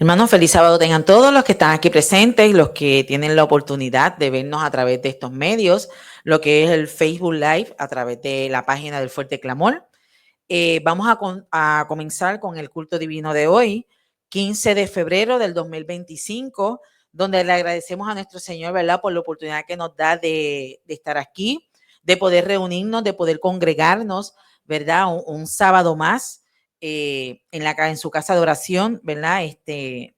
Hermanos, feliz sábado tengan todos los que están aquí presentes y los que tienen la oportunidad de vernos a través de estos medios, lo que es el Facebook Live a través de la página del Fuerte Clamor. Vamos a comenzar con el culto divino de hoy, 15 de febrero del 2025, donde le agradecemos a nuestro Señor, ¿verdad?, por la oportunidad que nos da de estar aquí, de poder reunirnos, de poder congregarnos, ¿verdad?, un sábado más en su casa de oración, ¿verdad?,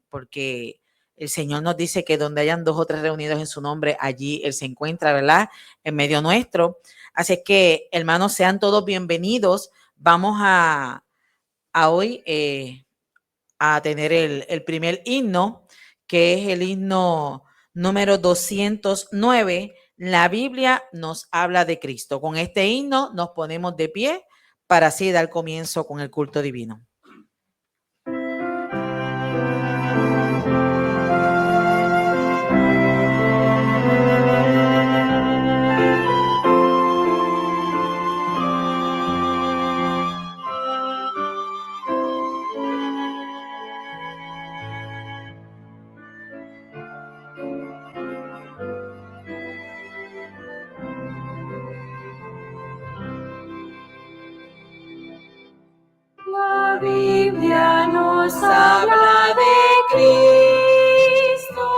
porque el Señor nos dice que donde hayan 2 o 3 reunidos en su nombre, allí Él se encuentra, ¿verdad?, en medio nuestro. Así es que, hermanos, sean todos bienvenidos. Vamos a hoy a tener el primer himno, que es el himno número 209. La Biblia nos habla de Cristo. Con este himno nos ponemos de pie para así dar comienzo con el culto divino. La Biblia nos habla de Cristo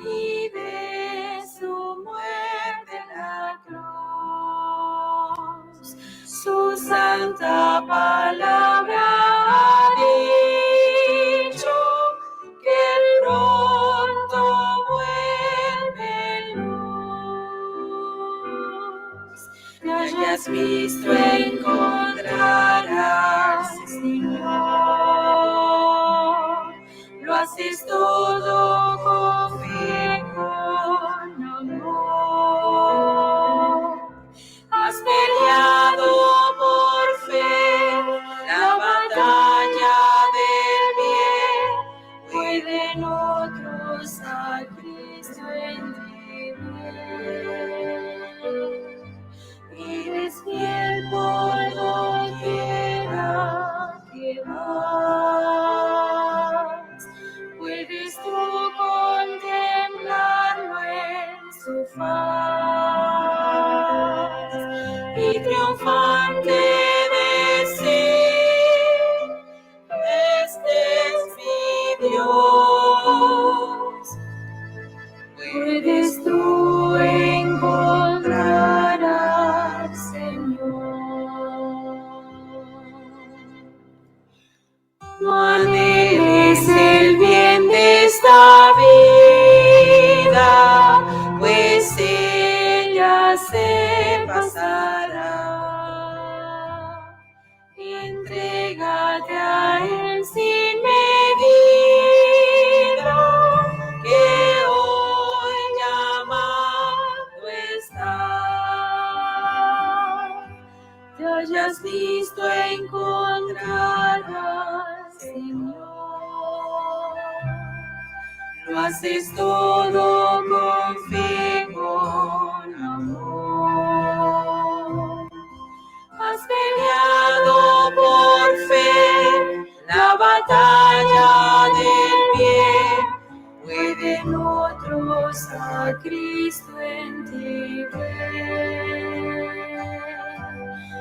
y de su muerte en la cruz. Su santa palabra ha dicho que pronto vuelve luz. Te hayas visto encontrarás, Señor. Lo haces todo con fe, con amor. Has peleado por fe la batalla del bien. Pueden otros a Cristo en ti ver. Eres fiel por doquiera que vas. Puedes tú contemplarlo en su faz y triunfante decir: este es mi Dios. Puedes tú encontrar al Señor. No anheles el bien de esta vida, pues ella se pasará. Entrégate a Él sin medida, que hoy llamado está. Te hayas visto encontrar al Señor. Lo haces todo con fe, con amor. Has peleado por fe la batalla del bien. Pueden otros a Cristo en ti ver.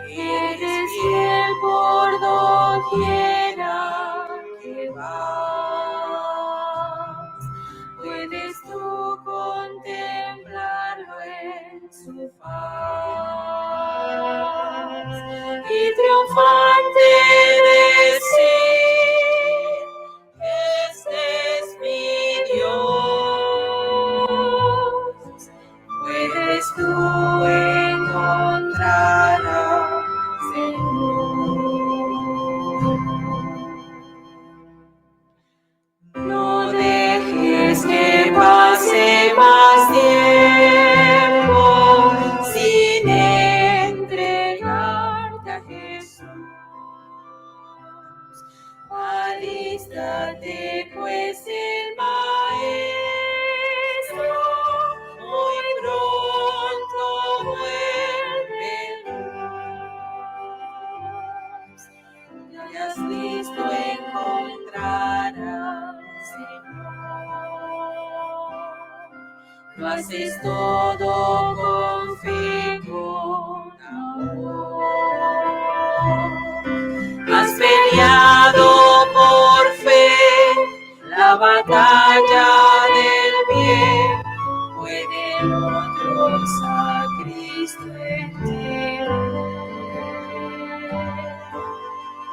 Eres fiel por doquiera que vas. Puedes tú contemplarlo en su faz y triunfante decir: este es mi Dios. Puedes tú encontrar al Señor. No dejes que pase más tiempo sin entregarte a Jesús. Alístate, pues el Maestro muy pronto vuelve luz. Te hayas visto encontrar al Lo haces todo con fe, con amor. Has peleado por fe la batalla del bien. Puede otros a Cristo entero.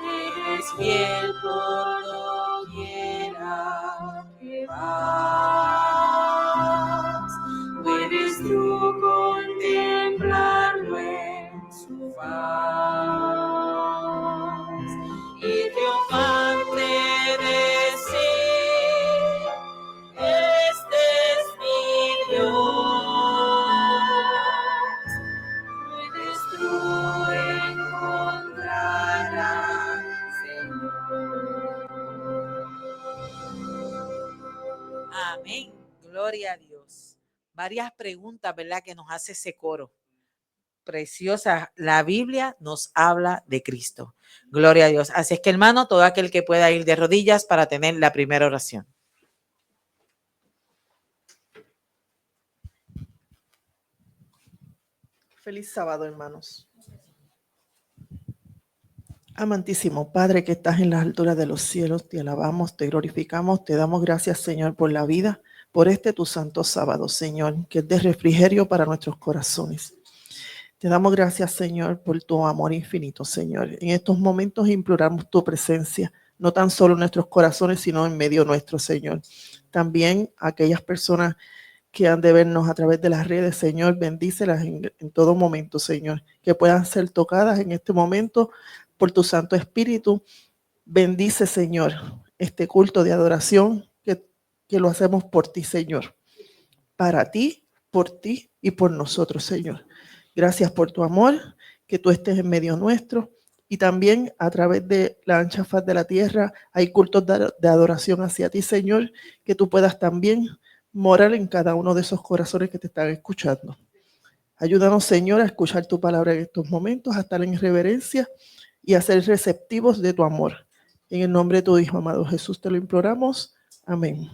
Eres fiel por doquiera que vas. Puedes tú contemplarlo en su faz y triunfante decir: este es mi Dios. Puedes tú encontrar al Señor. Amén. Gloria a Dios. Varias preguntas, ¿verdad?, que nos hace ese coro. Preciosa, la Biblia nos habla de Cristo. Gloria a Dios. Así es que, hermano, todo aquel que pueda ir de rodillas para tener la primera oración. Feliz sábado, hermanos. Amantísimo Padre que estás en las alturas de los cielos, te alabamos, te glorificamos, te damos gracias, Señor, por la vida, por tu santo sábado, Señor, que es de refrigerio para nuestros corazones. Te damos gracias, Señor, por tu amor infinito, Señor. En estos momentos imploramos tu presencia, no tan solo en nuestros corazones, sino en medio nuestro, Señor. También aquellas personas que han de vernos a través de las redes, Señor, bendícelas en todo momento, Señor, que puedan ser tocadas en este momento por tu Santo Espíritu. Bendice, Señor, este culto de adoración que lo hacemos por ti, Señor, para ti, por ti y por nosotros, Señor. Gracias por tu amor, que tú estés en medio nuestro, y también a través de la ancha faz de la tierra hay cultos de adoración hacia ti, Señor, que tú puedas también morar en cada uno de esos corazones que te están escuchando. Ayúdanos, Señor, a escuchar tu palabra en estos momentos, a estar en reverencia y a ser receptivos de tu amor. En el nombre de tu Hijo, amado Jesús, te lo imploramos. Amén.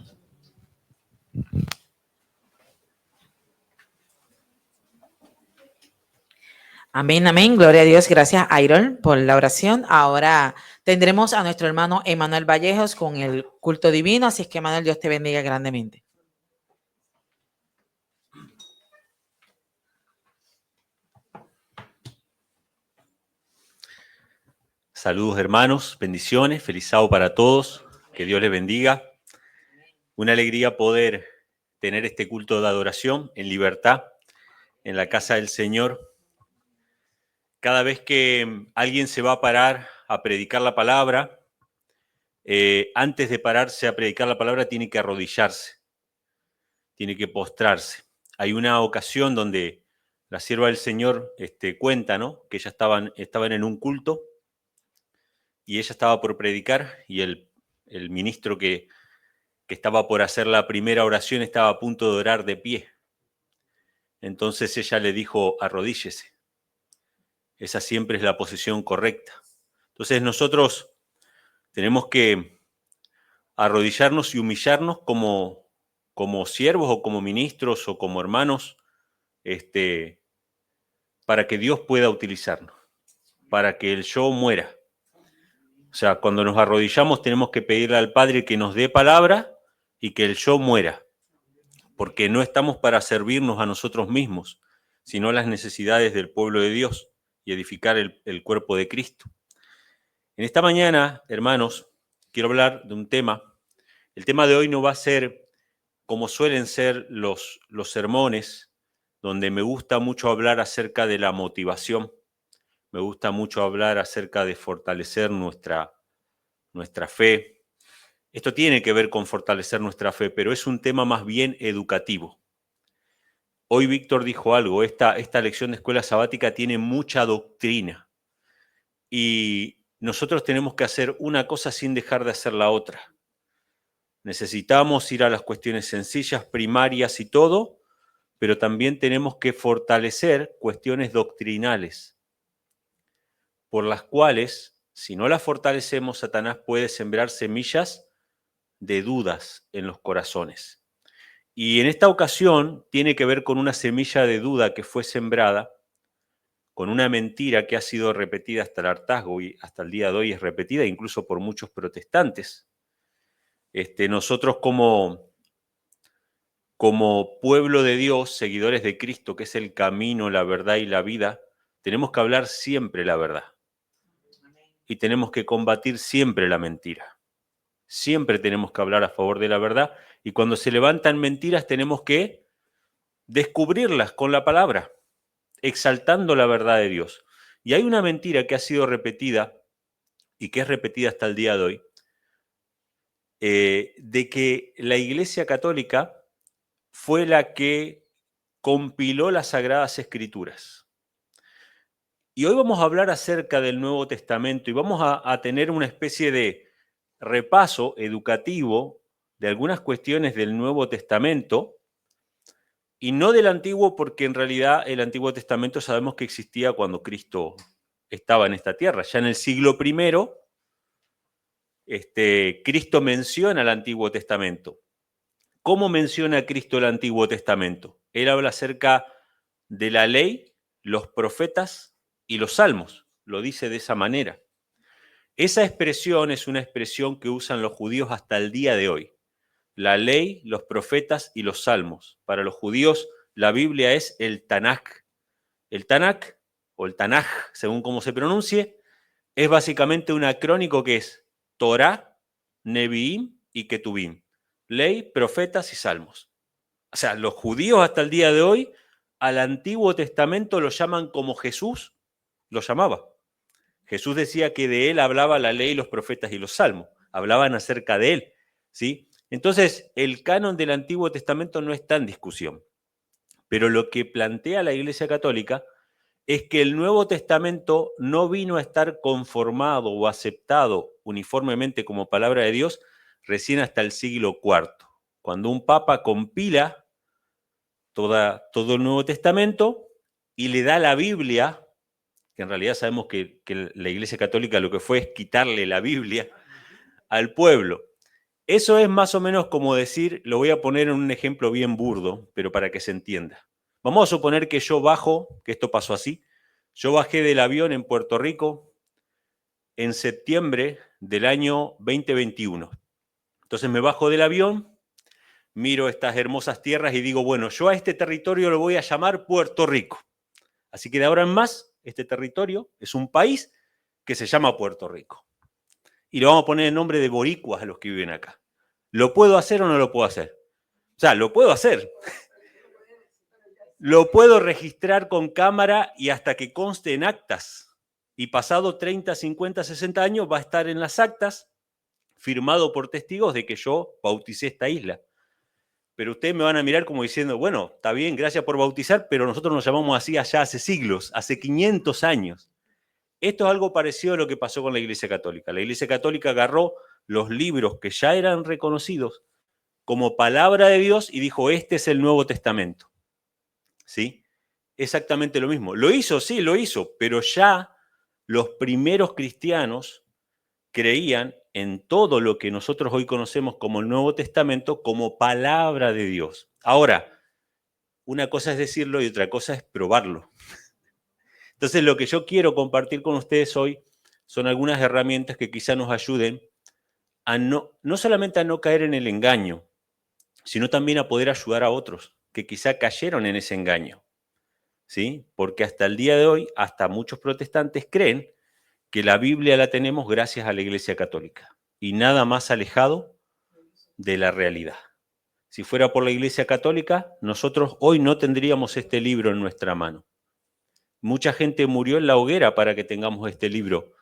Amén, amén. Gloria a Dios. Gracias, Iron, por la oración. Ahora tendremos a nuestro hermano Emanuel Vallejos con el culto divino. Así es que, Emanuel, Dios te bendiga grandemente. Saludos, hermanos, bendiciones, feliz sábado para todos, que Dios les bendiga. Una alegría poder tener este culto de adoración en libertad, en la casa del Señor. Cada vez que alguien se va a parar a predicar la palabra, antes de pararse a predicar la palabra tiene que arrodillarse, tiene que postrarse. Hay una ocasión donde la sierva del Señor cuenta, ¿no?, que ellas estaban en un culto y ella estaba por predicar y el ministro que estaba por hacer la primera oración estaba a punto de orar de pie. Entonces ella le dijo: arrodíllese. Esa siempre es la posición correcta. Entonces nosotros tenemos que arrodillarnos y humillarnos como siervos o como ministros o como hermanos, para que Dios pueda utilizarnos, para que el yo muera. O sea, cuando nos arrodillamos tenemos que pedirle al Padre que nos dé palabra y que el yo muera, porque no estamos para servirnos a nosotros mismos, sino a las necesidades del pueblo de Dios y edificar el cuerpo de Cristo. En esta mañana, hermanos, quiero hablar de un tema. El tema de hoy no va a ser como suelen ser los sermones, donde me gusta mucho hablar acerca de la motivación. Me gusta mucho hablar acerca de fortalecer nuestra fe. Esto tiene que ver con fortalecer nuestra fe, pero es un tema más bien educativo. Hoy Víctor dijo algo: esta lección de escuela sabática tiene mucha doctrina y nosotros tenemos que hacer una cosa sin dejar de hacer la otra. Necesitamos ir a las cuestiones sencillas, primarias y todo, pero también tenemos que fortalecer cuestiones doctrinales, por las cuales, si no las fortalecemos, Satanás puede sembrar semillas de dudas en los corazones. Y en esta ocasión tiene que ver con una semilla de duda que fue sembrada, con una mentira que ha sido repetida hasta el hartazgo y hasta el día de hoy es repetida incluso por muchos protestantes. Nosotros como pueblo de Dios, seguidores de Cristo, que es el camino, la verdad y la vida, tenemos que hablar siempre la verdad. Y tenemos que combatir siempre la mentira. Siempre tenemos que hablar a favor de la verdad. Y cuando se levantan mentiras tenemos que descubrirlas con la palabra, exaltando la verdad de Dios. Y hay una mentira que ha sido repetida y que es repetida hasta el día de hoy, de que la Iglesia Católica fue la que compiló las Sagradas Escrituras. Y hoy vamos a hablar acerca del Nuevo Testamento y vamos a tener una especie de repaso educativo de algunas cuestiones del Nuevo Testamento y no del Antiguo, porque en realidad el Antiguo Testamento sabemos que existía cuando Cristo estaba en esta tierra. Ya en el siglo I, Cristo menciona el Antiguo Testamento. ¿Cómo menciona Cristo el Antiguo Testamento? Él habla acerca de la ley, los profetas y los salmos. Lo dice de esa manera. Esa expresión es una expresión que usan los judíos hasta el día de hoy. La ley, los profetas y los salmos. Para los judíos, la Biblia es el Tanaj. El Tanaj, o el Tanaj, según cómo se pronuncie, es básicamente un acrónico que es Torah, Neviim y Ketubim. Ley, profetas y salmos. O sea, los judíos hasta el día de hoy al Antiguo Testamento lo llaman como Jesús lo llamaba. Jesús decía que de él hablaba la ley, los profetas y los salmos. Hablaban acerca de él, ¿sí? Entonces, el canon del Antiguo Testamento no está en discusión. Pero lo que plantea la Iglesia Católica es que el Nuevo Testamento no vino a estar conformado o aceptado uniformemente como palabra de Dios recién hasta el siglo IV, cuando un papa compila todo el Nuevo Testamento y le da la Biblia, que en realidad sabemos que la Iglesia Católica lo que fue es quitarle la Biblia al pueblo. Eso es más o menos como decir, lo voy a poner en un ejemplo bien burdo, pero para que se entienda. Vamos a suponer que yo bajo, que esto pasó así, yo bajé del avión en Puerto Rico en septiembre del año 2021. Entonces me bajo del avión, miro estas hermosas tierras y digo, bueno, yo a este territorio lo voy a llamar Puerto Rico. Así que de ahora en más, este territorio es un país que se llama Puerto Rico. Y le vamos a poner el nombre de boricuas a los que viven acá. ¿Lo puedo hacer o no lo puedo hacer? O sea, lo puedo hacer. Lo puedo registrar con cámara y hasta que conste en actas. Y pasado 30, 50, 60 años va a estar en las actas firmado por testigos de que yo bauticé esta isla. Pero ustedes me van a mirar como diciendo, bueno, está bien, gracias por bautizar, pero nosotros nos llamamos así allá hace siglos, hace 500 años. Esto es algo parecido a lo que pasó con la Iglesia Católica. La Iglesia Católica agarró los libros que ya eran reconocidos como palabra de Dios y dijo, este es el Nuevo Testamento. ¿Sí? Exactamente lo mismo. Lo hizo, sí, lo hizo, pero ya los primeros cristianos creían en todo lo que nosotros hoy conocemos como el Nuevo Testamento como palabra de Dios. Ahora, una cosa es decirlo y otra cosa es probarlo. Entonces, lo que yo quiero compartir con ustedes hoy son algunas herramientas que quizá nos ayuden a no solamente a no caer en el engaño, sino también a poder ayudar a otros que quizá cayeron en ese engaño. ¿Sí? Porque hasta el día de hoy, hasta muchos protestantes creen que la Biblia la tenemos gracias a la Iglesia Católica y nada más alejado de la realidad. Si fuera por la Iglesia Católica, nosotros hoy no tendríamos este libro en nuestra mano. Mucha gente murió en la hoguera para que tengamos este libro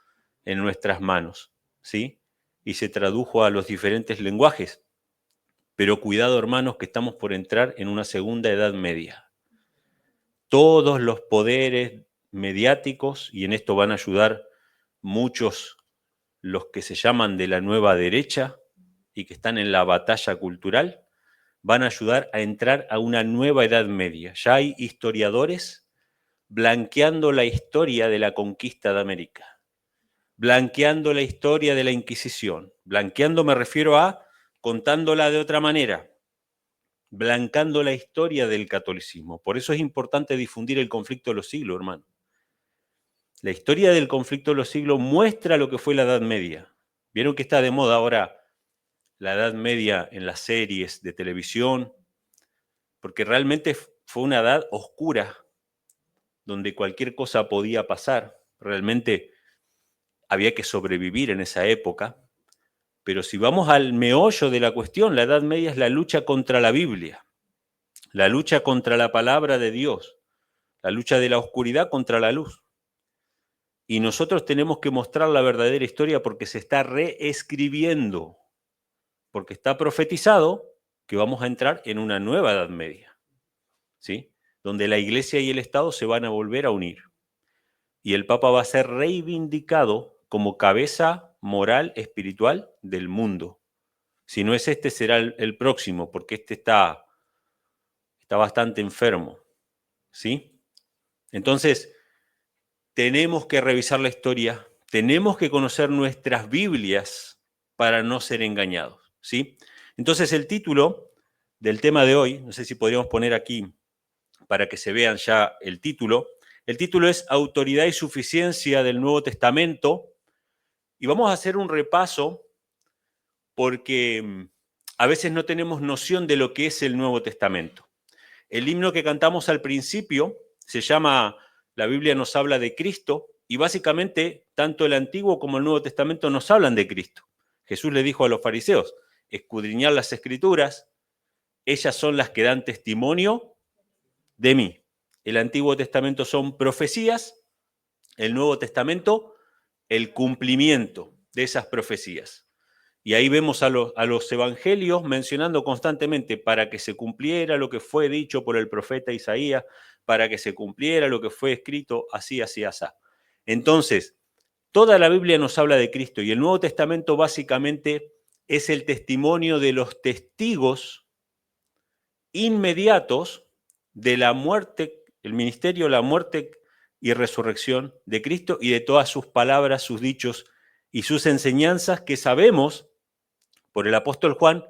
en nuestras manos, ¿sí? Y se tradujo a los diferentes lenguajes. Pero cuidado, hermanos, que estamos por entrar en una segunda edad media. Todos los poderes mediáticos, y en esto van a ayudar muchos los que se llaman de la nueva derecha y que están en la batalla cultural, van a ayudar a entrar a una nueva edad media. Ya hay historiadores blanqueando la historia de la conquista de América, blanqueando la historia de la Inquisición. Blanqueando me refiero a contándola de otra manera. blancando la historia del catolicismo. Por eso es importante difundir el conflicto de los siglos, hermano. La historia del conflicto de los siglos muestra lo que fue la Edad Media. Vieron que está de moda ahora la Edad Media en las series de televisión, porque realmente fue una edad oscura, donde cualquier cosa podía pasar. Realmente había que sobrevivir en esa época. Pero si vamos al meollo de la cuestión, la Edad Media es la lucha contra la Biblia, la lucha contra la palabra de Dios, la lucha de la oscuridad contra la luz. Y nosotros tenemos que mostrar la verdadera historia porque se está reescribiendo, porque está profetizado que vamos a entrar en una nueva Edad Media, ¿sí? Donde la Iglesia y el Estado se van a volver a unir. Y el Papa va a ser reivindicado como cabeza moral, espiritual del mundo. Si no es este, será el próximo, porque este está bastante enfermo, ¿sí? Entonces, tenemos que revisar la historia, tenemos que conocer nuestras Biblias para no ser engañados, ¿sí? Entonces, el título del tema de hoy, no sé si podríamos poner aquí para que se vean ya el título es Autoridad y Suficiencia del Nuevo Testamento, y vamos a hacer un repaso porque a veces no tenemos noción de lo que es el Nuevo Testamento. El himno que cantamos al principio se llama La Biblia nos habla de Cristo, y básicamente tanto el Antiguo como el Nuevo Testamento nos hablan de Cristo. Jesús le dijo a los fariseos, escudriñar las Escrituras, ellas son las que dan testimonio de mí. El Antiguo Testamento son profecías, el Nuevo Testamento el cumplimiento de esas profecías. Y ahí vemos a los evangelios mencionando constantemente para que se cumpliera lo que fue dicho por el profeta Isaías, para que se cumpliera lo que fue escrito así, así, así. Entonces, toda la Biblia nos habla de Cristo y el Nuevo Testamento básicamente es el testimonio de los testigos inmediatos de la muerte, el ministerio, la muerte y resurrección de Cristo y de todas sus palabras, sus dichos y sus enseñanzas que sabemos por el apóstol Juan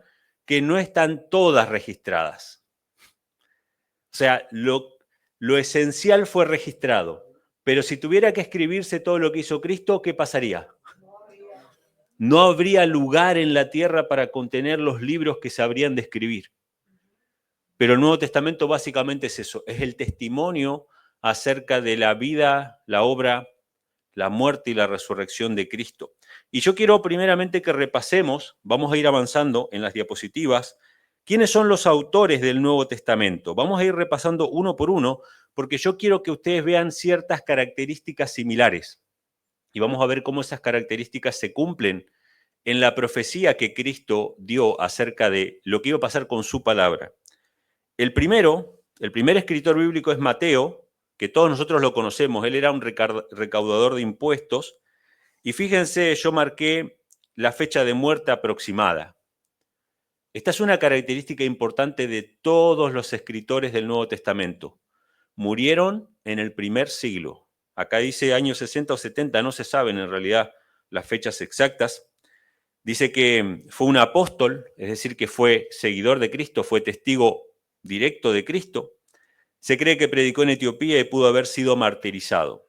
que no están todas registradas. O sea, lo esencial fue registrado, pero si tuviera que escribirse todo lo que hizo Cristo, ¿qué pasaría? No habría lugar en la tierra para contener los libros que se habrían de escribir. Pero el Nuevo Testamento básicamente es eso, es el testimonio acerca de la vida, la obra, la muerte y la resurrección de Cristo. Y yo quiero primeramente que repasemos, vamos a ir avanzando en las diapositivas, quiénes son los autores del Nuevo Testamento. Vamos a ir repasando uno por uno, porque yo quiero que ustedes vean ciertas características similares. Y vamos a ver cómo esas características se cumplen en la profecía que Cristo dio acerca de lo que iba a pasar con su palabra. El primer escritor bíblico es Mateo, que todos nosotros lo conocemos. Él era un recaudador de impuestos. Y fíjense, yo marqué la fecha de muerte aproximada. Esta es una característica importante de todos los escritores del Nuevo Testamento. Murieron en el primer siglo. Acá dice años 60 o 70, no se saben en realidad las fechas exactas. Dice que fue un apóstol, es decir, que fue seguidor de Cristo, fue testigo directo de Cristo. Se cree que predicó en Etiopía y pudo haber sido martirizado.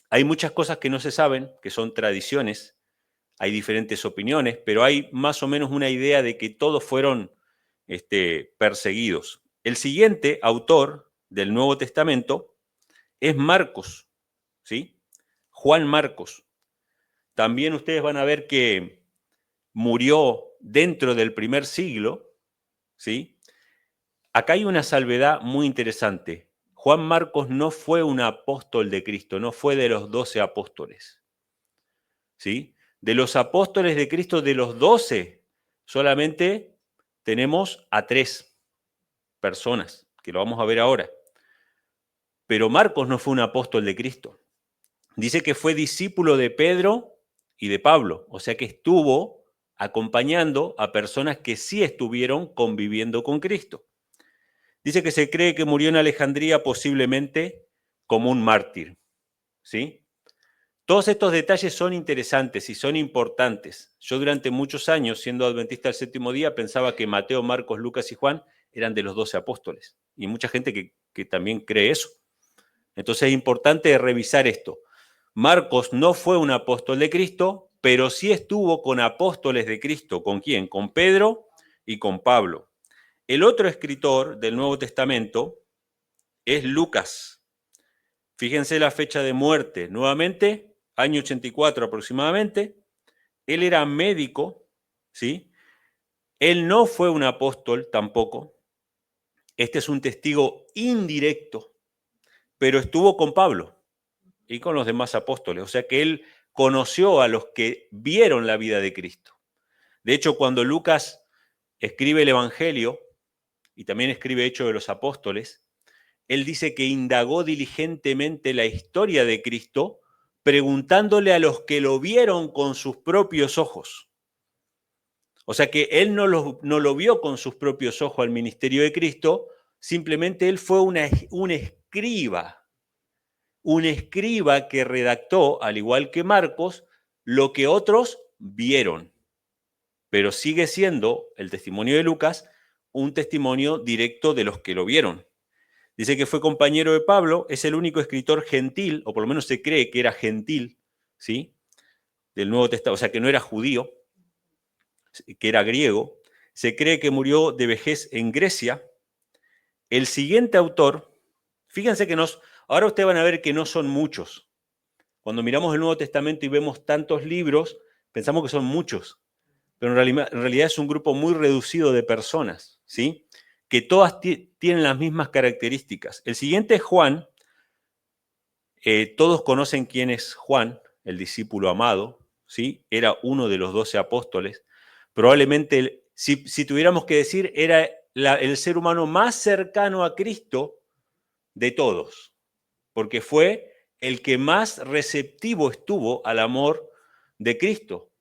Hay muchas cosas que no se saben, que son tradiciones, hay diferentes opiniones, pero hay más o menos una idea de que todos fueron perseguidos. El siguiente autor del Nuevo Testamento es Marcos, ¿sí? Juan Marcos. También ustedes van a ver que murió dentro del primer siglo, ¿sí? Acá hay una salvedad muy interesante. Juan Marcos no fue un apóstol de Cristo, no fue de los 12 apóstoles. ¿Sí? De los apóstoles de Cristo, de los 12, solamente tenemos a 3 personas, que lo vamos a ver ahora. Pero Marcos no fue un apóstol de Cristo. Dice que fue discípulo de Pedro y de Pablo, o sea que estuvo acompañando a personas que sí estuvieron conviviendo con Cristo. Dice que se cree que murió en Alejandría posiblemente como un mártir, ¿sí? Todos estos detalles son interesantes y son importantes. Yo durante muchos años, siendo adventista del séptimo día, pensaba que Mateo, Marcos, Lucas y Juan eran de los 12 apóstoles. Y mucha gente que también cree eso. Entonces es importante revisar esto. Marcos no fue un apóstol de Cristo, pero sí estuvo con apóstoles de Cristo. ¿Con quién? Con Pedro y con Pablo. El otro escritor del Nuevo Testamento es Lucas. Fíjense la fecha de muerte. Nuevamente, año 84 aproximadamente. Él era médico, ¿sí? Él no fue un apóstol tampoco. Este es un testigo indirecto, pero estuvo con Pablo y con los demás apóstoles. O sea que él conoció a los que vieron la vida de Cristo. De hecho, cuando Lucas escribe el Evangelio y también escribe Hechos de los Apóstoles, él dice que indagó diligentemente la historia de Cristo, preguntándole a los que lo vieron con sus propios ojos. O sea que él no lo vio con sus propios ojos al ministerio de Cristo, simplemente él fue un escriba que redactó, al igual que Marcos, lo que otros vieron. Pero sigue siendo el testimonio de Lucas un testimonio directo de los que lo vieron. Dice que fue compañero de Pablo, es el único escritor gentil, o por lo menos se cree que era gentil, ¿sí? Del Nuevo Testamento, o sea, que no era judío, que era griego. Se cree que murió de vejez en Grecia. El siguiente autor, fíjense que ahora ustedes van a ver que no son muchos. Cuando miramos el Nuevo Testamento y vemos tantos libros, pensamos que son muchos, pero en realidad es un grupo muy reducido de personas, ¿sí? Que todas tienen las mismas características. El siguiente es Juan. Todos conocen quién es Juan, el discípulo amado, ¿sí? Era uno de los 12 apóstoles. Probablemente, si tuviéramos que decir, era el ser humano más cercano a Cristo de todos, porque fue el que más receptivo estuvo al amor de Cristo.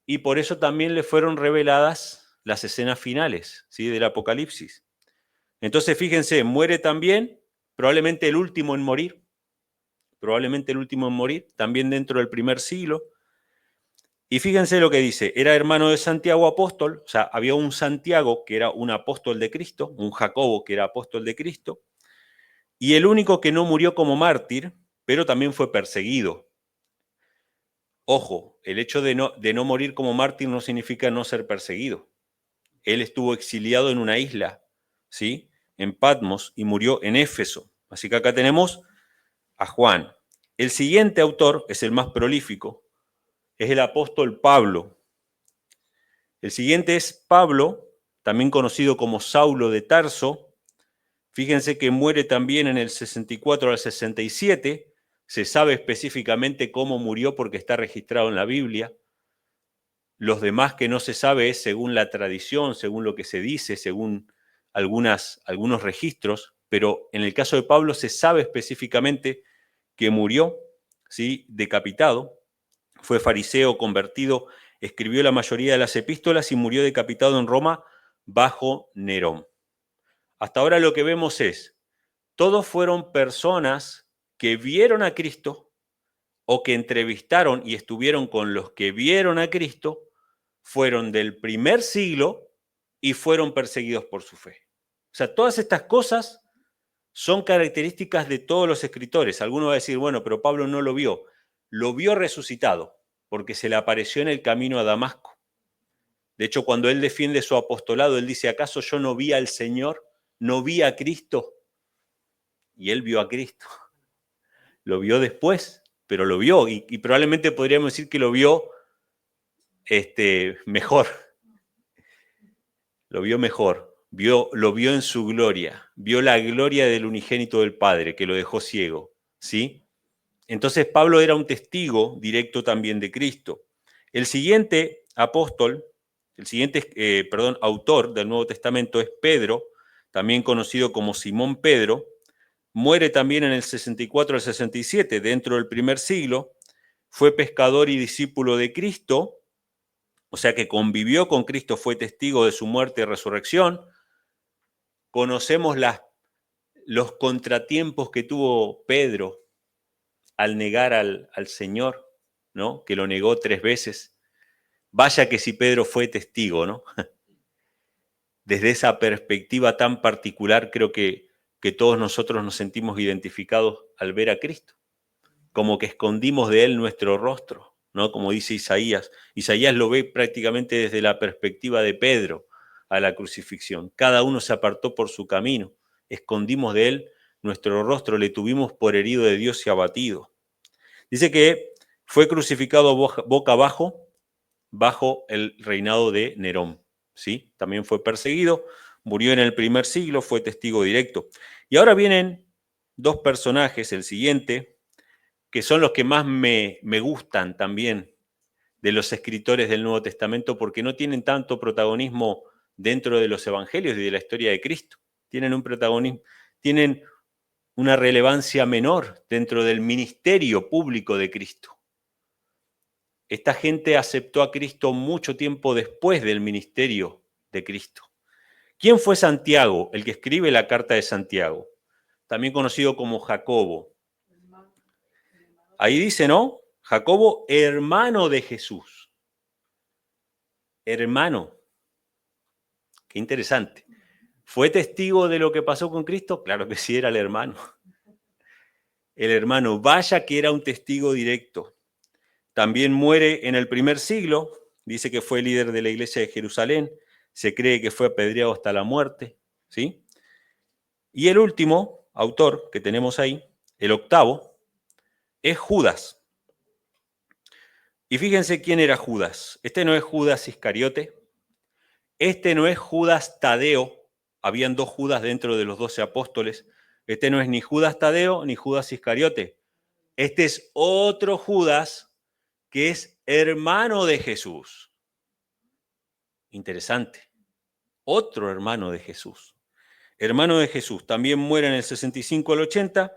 Y por eso también le fueron reveladas las escenas finales, ¿sí? Del Apocalipsis. Entonces, fíjense, muere también, probablemente el último en morir, también dentro del primer siglo. Y fíjense lo que dice, era hermano de Santiago apóstol, o sea, había un Santiago que era un apóstol de Cristo, un Jacobo que era apóstol de Cristo, y el único que no murió como mártir, pero también fue perseguido. Ojo, el hecho de no morir como mártir no significa no ser perseguido. Él estuvo exiliado en una isla, ¿sí? En Patmos, y murió en Éfeso. Así que acá tenemos a Juan. El siguiente autor es el más prolífico, es el apóstol Pablo. El siguiente es Pablo, también conocido como Saulo de Tarso. Fíjense que muere también en el 64 al 67. Se sabe específicamente cómo murió porque está registrado en la Biblia. Los demás que no se sabe es según la tradición, según lo que se dice, según algunos registros, pero en el caso de Pablo se sabe específicamente que murió, ¿sí? Decapitado, fue fariseo convertido, escribió la mayoría de las epístolas y murió decapitado en Roma bajo Nerón. Hasta ahora lo que vemos es, todos fueron personas que vieron a Cristo o que entrevistaron y estuvieron con los que vieron a Cristo, fueron del primer siglo y fueron perseguidos por su fe. O sea, todas estas cosas son características de todos los escritores. Alguno va a decir, bueno, pero Pablo no lo vio resucitado, porque se le apareció en el camino a Damasco. De hecho, cuando él defiende su apostolado, él dice, ¿acaso yo no vi al Señor? ¿No vi a Cristo? Y él vio a Cristo. Lo vio después, pero lo vio, y probablemente podríamos decir que lo vio mejor. Lo vio mejor, lo vio en su gloria, vio la gloria del unigénito del Padre, que lo dejó ciego, ¿sí? Entonces Pablo era un testigo directo también de Cristo. El siguiente autor del Nuevo Testamento es Pedro, también conocido como Simón Pedro. Muere también en el 64 al 67, dentro del primer siglo. Fue pescador y discípulo de Cristo, o sea que convivió con Cristo, fue testigo de su muerte y resurrección. Conocemos los contratiempos que tuvo Pedro al negar al Señor, ¿no? Que lo negó 3 veces. Vaya que si Pedro fue testigo, ¿no? Desde esa perspectiva tan particular, creo que todos nosotros nos sentimos identificados al ver a Cristo, como que escondimos de Él nuestro rostro, ¿no? Como dice Isaías. Isaías lo ve prácticamente desde la perspectiva de Pedro a la crucifixión. Cada uno se apartó por su camino, escondimos de Él nuestro rostro, le tuvimos por herido de Dios y abatido. Dice que fue crucificado boca abajo, bajo el reinado de Nerón, ¿sí? También fue perseguido, murió en el primer siglo, fue testigo directo. Y ahora vienen 2 personajes, el siguiente, que son los que más me gustan también de los escritores del Nuevo Testamento, porque no tienen tanto protagonismo dentro de los evangelios y de la historia de Cristo. Tienen un protagonismo, tienen una relevancia menor dentro del ministerio público de Cristo. Esta gente aceptó a Cristo mucho tiempo después del ministerio de Cristo. ¿Quién fue Santiago, el que escribe la carta de Santiago? También conocido como Jacobo. Ahí dice, ¿no? Jacobo, hermano de Jesús. Hermano. Qué interesante. ¿Fue testigo de lo que pasó con Cristo? Claro que sí, era el hermano. El hermano, vaya que era un testigo directo. También muere en el primer siglo, dice que fue líder de la iglesia de Jerusalén, se cree que fue apedreado hasta la muerte, ¿sí? Y el último autor que tenemos ahí, el octavo, es Judas. Y fíjense quién era Judas. Este no es Judas Iscariote, este no es Judas Tadeo, habían 2 Judas dentro de los 12 apóstoles, este no es ni Judas Tadeo ni Judas Iscariote, este es otro Judas que es hermano de Jesús. Interesante. Otro hermano de Jesús. Hermano de Jesús. También muere en el 65 al 80.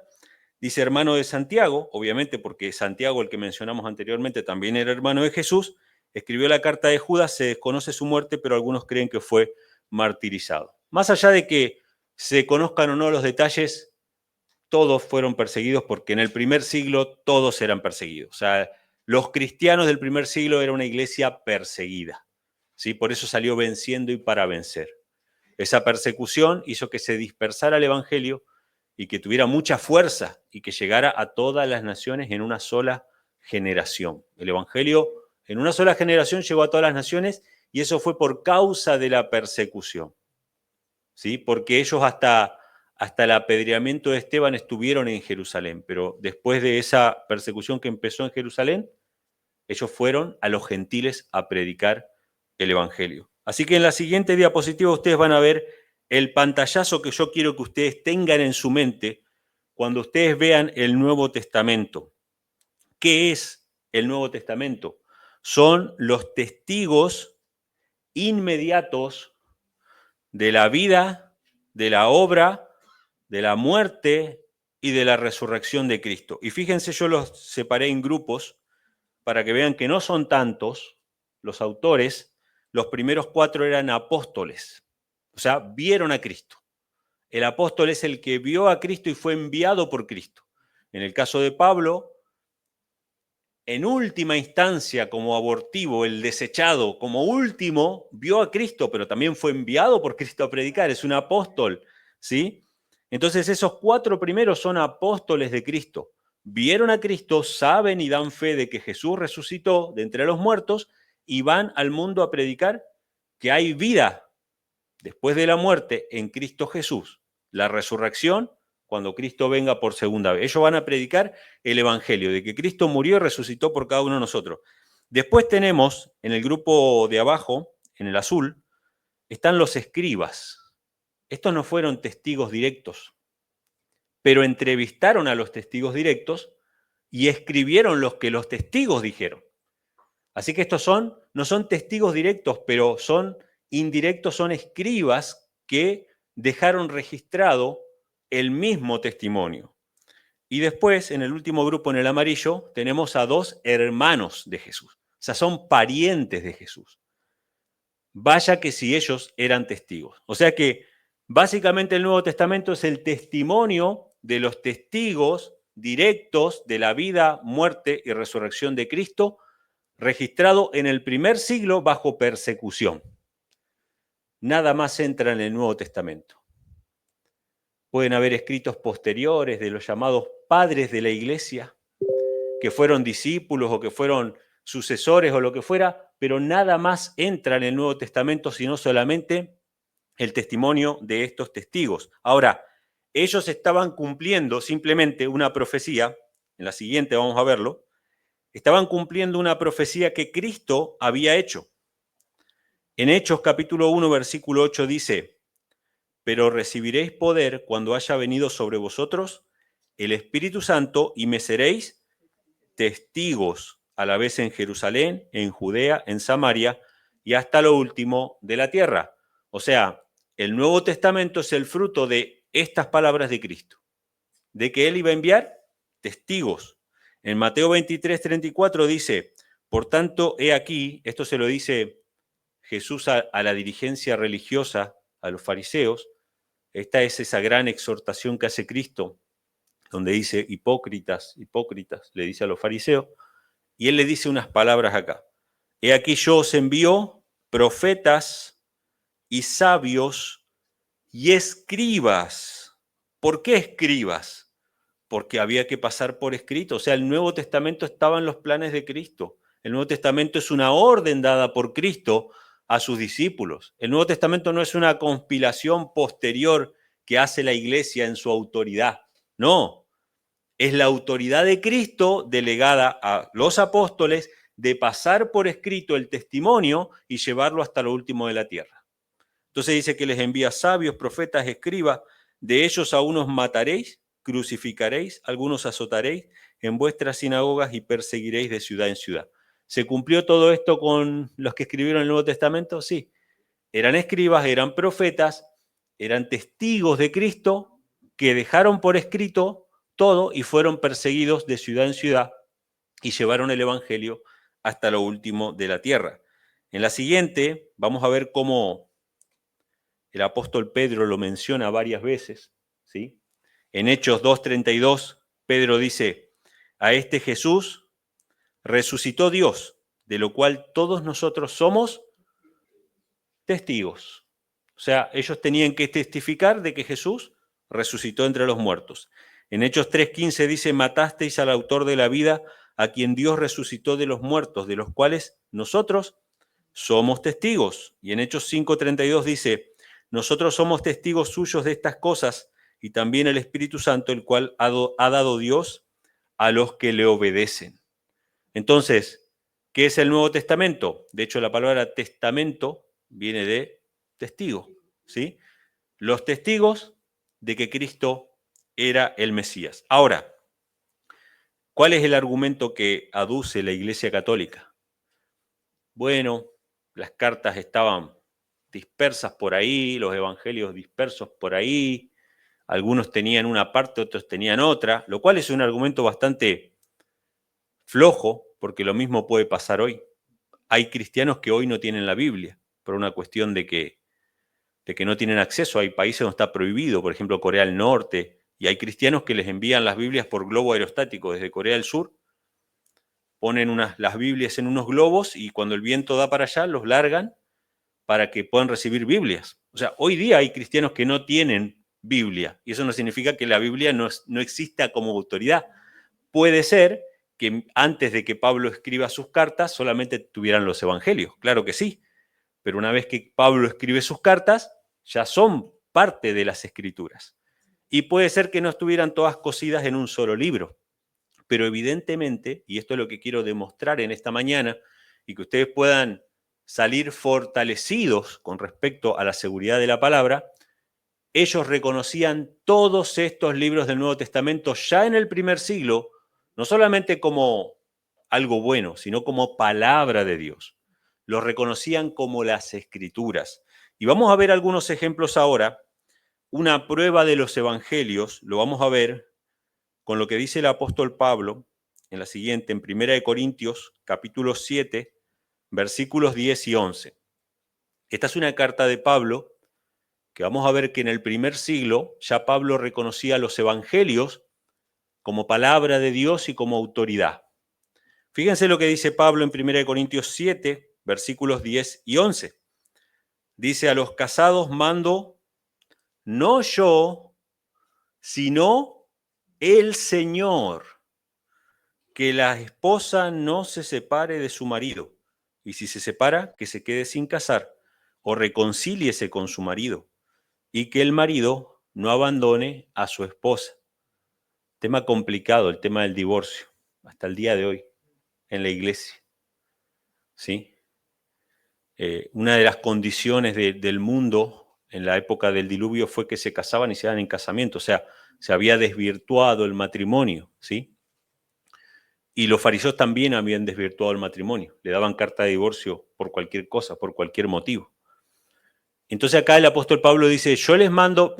Dice hermano de Santiago, obviamente porque Santiago, el que mencionamos anteriormente, también era hermano de Jesús. Escribió la carta de Judas, se desconoce su muerte, pero algunos creen que fue martirizado. Más allá de que se conozcan o no los detalles, todos fueron perseguidos porque en el primer siglo todos eran perseguidos. O sea, los cristianos del primer siglo era una iglesia perseguida, ¿sí? Por eso salió venciendo y para vencer. Esa persecución hizo que se dispersara el evangelio y que tuviera mucha fuerza y que llegara a todas las naciones en una sola generación. El evangelio en una sola generación llegó a todas las naciones y eso fue por causa de la persecución, ¿sí? Porque ellos hasta el apedreamiento de Esteban estuvieron en Jerusalén, pero después de esa persecución que empezó en Jerusalén, ellos fueron a los gentiles a predicar el evangelio. Así que en la siguiente diapositiva ustedes van a ver el pantallazo que yo quiero que ustedes tengan en su mente cuando ustedes vean el Nuevo Testamento. ¿Qué es el Nuevo Testamento? Son los testigos inmediatos de la vida, de la obra, de la muerte y de la resurrección de Cristo. Y fíjense, yo los separé en grupos para que vean que no son tantos los autores. Los primeros 4 eran apóstoles, o sea, vieron a Cristo. El apóstol es el que vio a Cristo y fue enviado por Cristo. En el caso de Pablo, en última instancia, como abortivo, el desechado, como último, vio a Cristo, pero también fue enviado por Cristo a predicar, es un apóstol, ¿sí? Entonces esos 4 primeros son apóstoles de Cristo. Vieron a Cristo, saben y dan fe de que Jesús resucitó de entre los muertos y van al mundo a predicar que hay vida después de la muerte en Cristo Jesús. La resurrección cuando Cristo venga por segunda vez. Ellos van a predicar el evangelio de que Cristo murió y resucitó por cada uno de nosotros. Después tenemos en el grupo de abajo, en el azul, están los escribas. Estos no fueron testigos directos, pero entrevistaron a los testigos directos y escribieron lo que los testigos dijeron. Así que estos no son testigos directos, pero son indirectos, son escribas que dejaron registrado el mismo testimonio. Y después, en el último grupo, en el amarillo, tenemos a 2 hermanos de Jesús. O sea, son parientes de Jesús. Vaya que si ellos eran testigos. O sea que básicamente el Nuevo Testamento es el testimonio de los testigos directos de la vida, muerte y resurrección de Cristo, registrado en el primer siglo bajo persecución. Nada más entra en el Nuevo Testamento. Pueden haber escritos posteriores de los llamados padres de la iglesia, que fueron discípulos o que fueron sucesores o lo que fuera, pero nada más entra en el Nuevo Testamento sino solamente el testimonio de estos testigos. Ahora, ellos estaban cumpliendo simplemente una profecía, en la siguiente vamos a verlo, estaban cumpliendo una profecía que Cristo había hecho. En Hechos capítulo 1, versículo 8 dice: pero recibiréis poder cuando haya venido sobre vosotros el Espíritu Santo y me seréis testigos a la vez en Jerusalén, en Judea, en Samaria y hasta lo último de la tierra. O sea, el Nuevo Testamento es el fruto de estas palabras de Cristo, de que Él iba a enviar testigos. En Mateo 23, 34 dice: por tanto, he aquí, esto se lo dice Jesús a la dirigencia religiosa, a los fariseos. Esta es esa gran exhortación que hace Cristo, donde dice: hipócritas, hipócritas, le dice a los fariseos, y Él le dice unas palabras acá: he aquí yo os envío profetas y sabios y escribas. ¿Por qué escribas? Porque había que pasar por escrito. O sea, el Nuevo Testamento estaba en los planes de Cristo. El Nuevo Testamento es una orden dada por Cristo a sus discípulos. El Nuevo Testamento no es una compilación posterior que hace la iglesia en su autoridad. No, es la autoridad de Cristo delegada a los apóstoles de pasar por escrito el testimonio y llevarlo hasta lo último de la tierra. Entonces dice que les envía sabios, profetas, escribas. De ellos a unos mataréis, crucificaréis, algunos azotaréis en vuestras sinagogas y perseguiréis de ciudad en ciudad. ¿Se cumplió todo esto con los que escribieron el Nuevo Testamento? Sí. Eran escribas, eran profetas, eran testigos de Cristo que dejaron por escrito todo y fueron perseguidos de ciudad en ciudad y llevaron el Evangelio hasta lo último de la tierra. En la siguiente vamos a ver cómo el apóstol Pedro lo menciona varias veces, ¿sí? En Hechos 2:32, Pedro dice: a este Jesús resucitó Dios, de lo cual todos nosotros somos testigos. O sea, ellos tenían que testificar de que Jesús resucitó entre los muertos. En Hechos 3:15 dice: matasteis al autor de la vida, a quien Dios resucitó de los muertos, de los cuales nosotros somos testigos. Y en Hechos 5:32 dice: nosotros somos testigos suyos de estas cosas, y también el Espíritu Santo, el cual ha dado Dios a los que le obedecen. Entonces, ¿qué es el Nuevo Testamento? De hecho, la palabra testamento viene de testigo, ¿sí? Los testigos de que Cristo era el Mesías. Ahora, ¿cuál es el argumento que aduce la Iglesia Católica? Bueno, las cartas estaban dispersas por ahí, los evangelios dispersos por ahí, algunos tenían una parte, otros tenían otra, lo cual es un argumento bastante flojo, porque lo mismo puede pasar hoy. Hay cristianos que hoy no tienen la Biblia, por una cuestión de que no tienen acceso. Hay países donde está prohibido, por ejemplo, Corea del Norte, y hay cristianos que les envían las Biblias por globo aerostático desde Corea del Sur, ponen las Biblias en unos globos y cuando el viento da para allá, los largan para que puedan recibir Biblias. O sea, hoy día hay cristianos que no tienen Biblia, y eso no significa que la Biblia no exista como autoridad. Puede ser que antes de que Pablo escriba sus cartas solamente tuvieran los evangelios, claro que sí, pero una vez que Pablo escribe sus cartas, ya son parte de las escrituras. Y puede ser que no estuvieran todas cosidas en un solo libro, pero evidentemente, y esto es lo que quiero demostrar en esta mañana, y que ustedes puedan salir fortalecidos con respecto a la seguridad de la palabra, ellos reconocían todos estos libros del Nuevo Testamento ya en el primer siglo, no solamente como algo bueno, sino como palabra de Dios. Los reconocían como las Escrituras. Y vamos a ver algunos ejemplos ahora. Una prueba de los evangelios lo vamos a ver con lo que dice el apóstol Pablo en la siguiente, en 1 Corintios, capítulo 7, versículos 10 y 11. Esta es una carta de Pablo que vamos a ver que en el primer siglo ya Pablo reconocía los evangelios como palabra de Dios y como autoridad. Fíjense lo que dice Pablo en 1 Corintios 7, versículos 10 y 11. Dice, a los casados mando, no yo, sino el Señor, que la esposa no se separe de su marido, y si se separa, que se quede sin casar, o reconcíliese con su marido, y que el marido no abandone a su esposa. Tema complicado, el tema del divorcio, hasta el día de hoy, en la iglesia. ¿Sí? Una de las condiciones del mundo en la época del diluvio fue que se casaban y se daban en casamiento, o sea, se había desvirtuado el matrimonio, ¿sí? Y los fariseos también habían desvirtuado el matrimonio, le daban carta de divorcio por cualquier cosa, por cualquier motivo. Entonces acá el apóstol Pablo dice, yo les mando,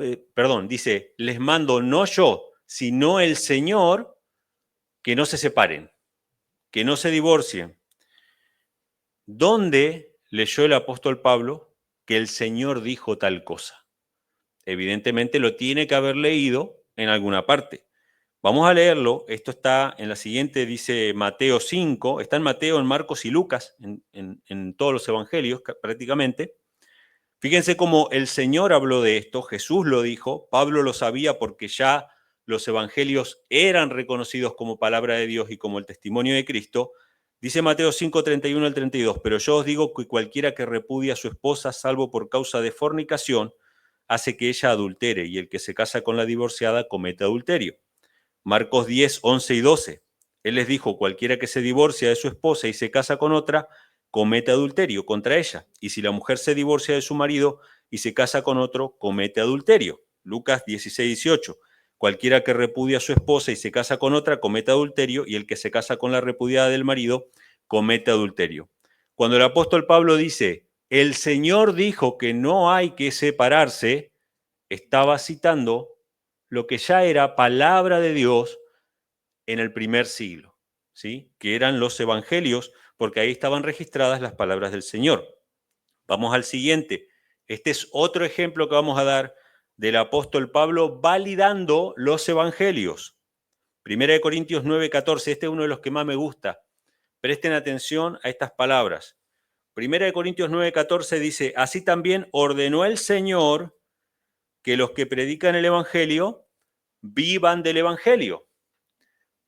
dice, les mando no yo, sino el Señor, que no se separen, que no se divorcien. ¿Dónde leyó el apóstol Pablo que el Señor dijo tal cosa? Evidentemente lo tiene que haber leído en alguna parte. Vamos a leerlo. Esto está en la siguiente, dice Mateo 5. Está en Mateo, en Marcos y Lucas, en todos los evangelios prácticamente. Fíjense cómo el Señor habló de esto, Jesús lo dijo, Pablo lo sabía porque ya los evangelios eran reconocidos como palabra de Dios y como el testimonio de Cristo. Dice Mateo 5, 31 al 32, pero yo os digo que cualquiera que repudia a su esposa, salvo por causa de fornicación, hace que ella adultere, y el que se casa con la divorciada comete adulterio. Marcos 10, 11 y 12. Él les dijo, cualquiera que se divorcia de su esposa y se casa con otra, comete adulterio contra ella. Y si la mujer se divorcia de su marido y se casa con otro, comete adulterio. Lucas 16, 18. Cualquiera que repudia a su esposa y se casa con otra, comete adulterio, y el que se casa con la repudiada del marido, comete adulterio. Cuando el apóstol Pablo dice, el Señor dijo que no hay que separarse, estaba citando lo que ya era palabra de Dios en el primer siglo, ¿sí? Que eran los evangelios, porque ahí estaban registradas las palabras del Señor. Vamos al siguiente. Este es otro ejemplo que vamos a dar del apóstol Pablo validando los evangelios. 1 Corintios 9, 14. Este es uno de los que más me gusta. Presten atención a estas palabras. 1 Corintios 9, 14 dice, así también ordenó el Señor que los que predican el evangelio vivan del evangelio.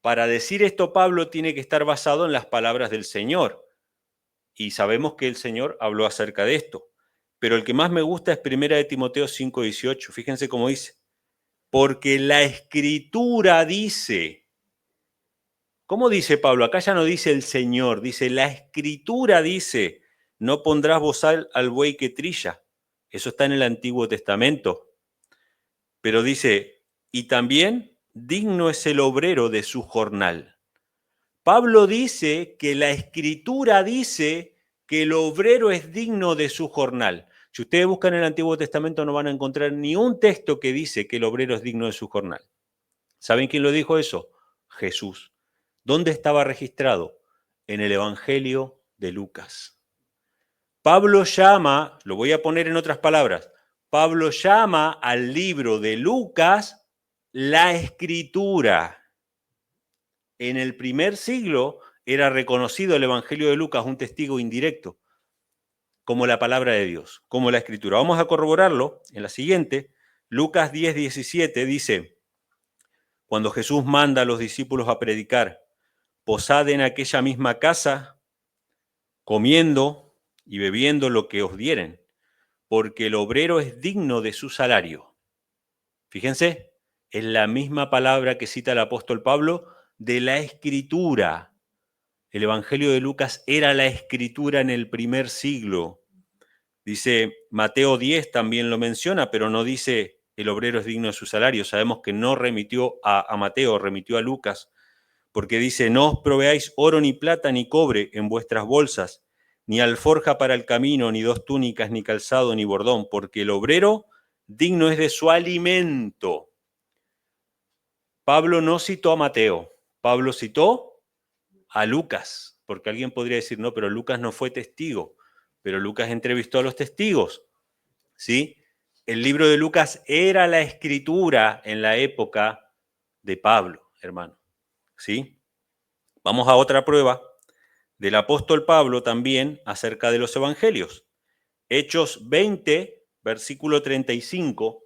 Para decir esto, Pablo tiene que estar basado en las palabras del Señor. Y sabemos que el Señor habló acerca de esto. Pero el que más me gusta es 1 Timoteo 5, 18. Fíjense cómo dice. Porque la Escritura dice. ¿Cómo dice Pablo? Acá ya no dice el Señor, dice la Escritura dice, no pondrás bozal al buey que trilla. Eso está en el Antiguo Testamento. Pero dice, y también digno es el obrero de su jornal. Pablo dice que la Escritura dice que el obrero es digno de su jornal. Si ustedes buscan en el Antiguo Testamento no van a encontrar ni un texto que dice que el obrero es digno de su jornal. ¿Saben quién lo dijo eso? Jesús. ¿Dónde estaba registrado? En el Evangelio de Lucas. Pablo llama, lo voy a poner en otras palabras, Pablo llama al libro de Lucas la Escritura. En el primer siglo era reconocido el Evangelio de Lucas, un testigo indirecto, como la palabra de Dios, como la Escritura. Vamos a corroborarlo en la siguiente. Lucas 10, 17 dice, cuando Jesús manda a los discípulos a predicar, posad en aquella misma casa, comiendo y bebiendo lo que os dieren, porque el obrero es digno de su salario. Fíjense, es la misma palabra que cita el apóstol Pablo de la Escritura. El Evangelio de Lucas era la Escritura en el primer siglo. Dice, Mateo 10 también lo menciona, pero no dice el obrero es digno de su salario. Sabemos que no remitió a Mateo, remitió a Lucas, porque dice, no os proveáis oro ni plata ni cobre en vuestras bolsas, ni alforja para el camino, ni dos túnicas, ni calzado, ni bordón, porque el obrero digno es de su alimento. Pablo no citó a Mateo, Pablo citó a Lucas, porque alguien podría decir, no, pero Lucas no fue testigo, pero Lucas entrevistó a los testigos, ¿sí? El libro de Lucas era la escritura en la época de Pablo, hermano. ¿Sí? Vamos a otra prueba del apóstol Pablo también acerca de los evangelios. Hechos 20, versículo 35,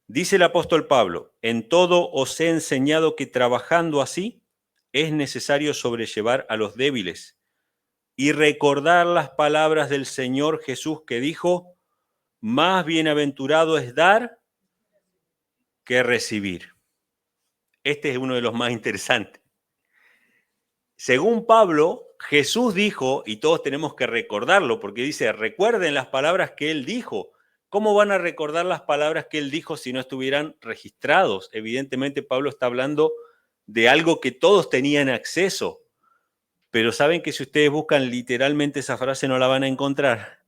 dice el apóstol Pablo: en todo os he enseñado que trabajando así es necesario sobrellevar a los débiles y recordar las palabras del Señor Jesús que dijo: más bienaventurado es dar que recibir. Este es uno de los más interesantes. Según Pablo, Jesús dijo, y todos tenemos que recordarlo, porque dice, recuerden las palabras que él dijo. ¿Cómo van a recordar las palabras que él dijo si no estuvieran registrados? Evidentemente Pablo está hablando de algo que todos tenían acceso, pero saben que si ustedes buscan literalmente esa frase no la van a encontrar.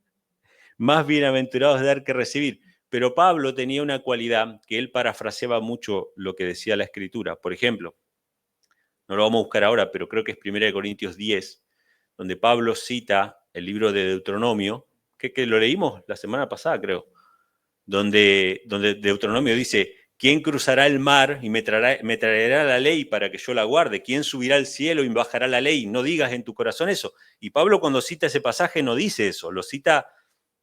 Más bienaventurado es dar que recibir. Pero Pablo tenía una cualidad que él parafraseaba mucho lo que decía la Escritura. Por ejemplo, no lo vamos a buscar ahora, pero creo que es 1 Corintios 10, donde Pablo cita el libro de Deuteronomio, que lo leímos la semana pasada, creo, donde Deuteronomio dice: ¿quién cruzará el mar y me traerá la ley para que yo la guarde? ¿Quién subirá al cielo y bajará la ley? No digas en tu corazón eso. Y Pablo, cuando cita ese pasaje, no dice eso, lo cita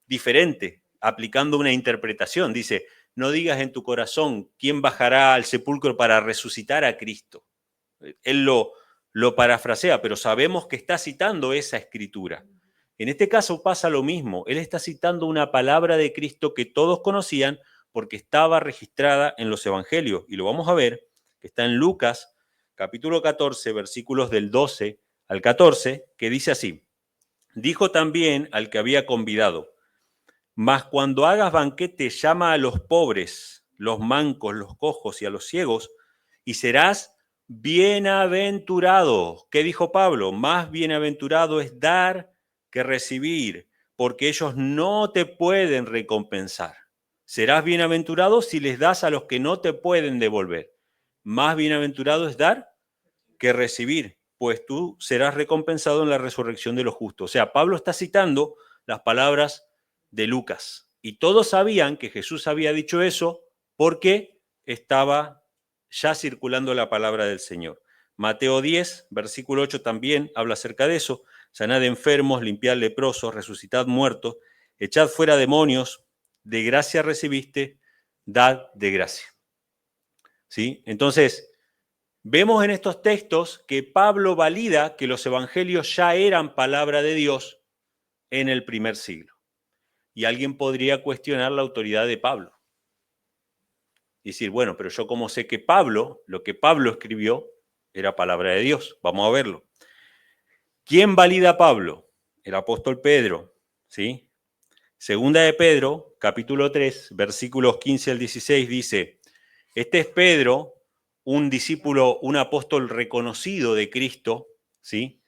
diferente, aplicando una interpretación. Dice: no digas en tu corazón quién bajará al sepulcro para resucitar a Cristo. Él lo parafrasea, pero sabemos que está citando esa escritura. En este caso pasa lo mismo. Él está citando una palabra de Cristo que todos conocían porque estaba registrada en los evangelios. Y lo vamos a ver, que está en Lucas, capítulo 14, versículos del 12 al 14, que dice así: dijo también al que había convidado: mas cuando hagas banquete, llama a los pobres, los mancos, los cojos y a los ciegos, y serás bienaventurado. ¿Qué dijo Pablo? Más bienaventurado es dar que recibir, porque ellos no te pueden recompensar. Serás bienaventurado si les das a los que no te pueden devolver. Más bienaventurado es dar que recibir, pues tú serás recompensado en la resurrección de los justos. O sea, Pablo está citando las palabras de Lucas. Y todos sabían que Jesús había dicho eso porque estaba ya circulando la palabra del Señor. Mateo 10, versículo 8 también habla acerca de eso: sanad enfermos, limpiad leprosos, resucitad muertos, echad fuera demonios, de gracia recibiste, dad de gracia. ¿Sí? Entonces, vemos en estos textos que Pablo valida que los evangelios ya eran palabra de Dios en el primer siglo. Y alguien podría cuestionar la autoridad de Pablo. Y decir, bueno, pero yo cómo sé que Pablo, lo que Pablo escribió, era palabra de Dios. Vamos a verlo. ¿Quién valida a Pablo? El apóstol Pedro, ¿sí? Segunda de Pedro, capítulo 3, versículos 15 al 16, dice: este es Pedro, un discípulo, un apóstol reconocido de Cristo, ¿sí?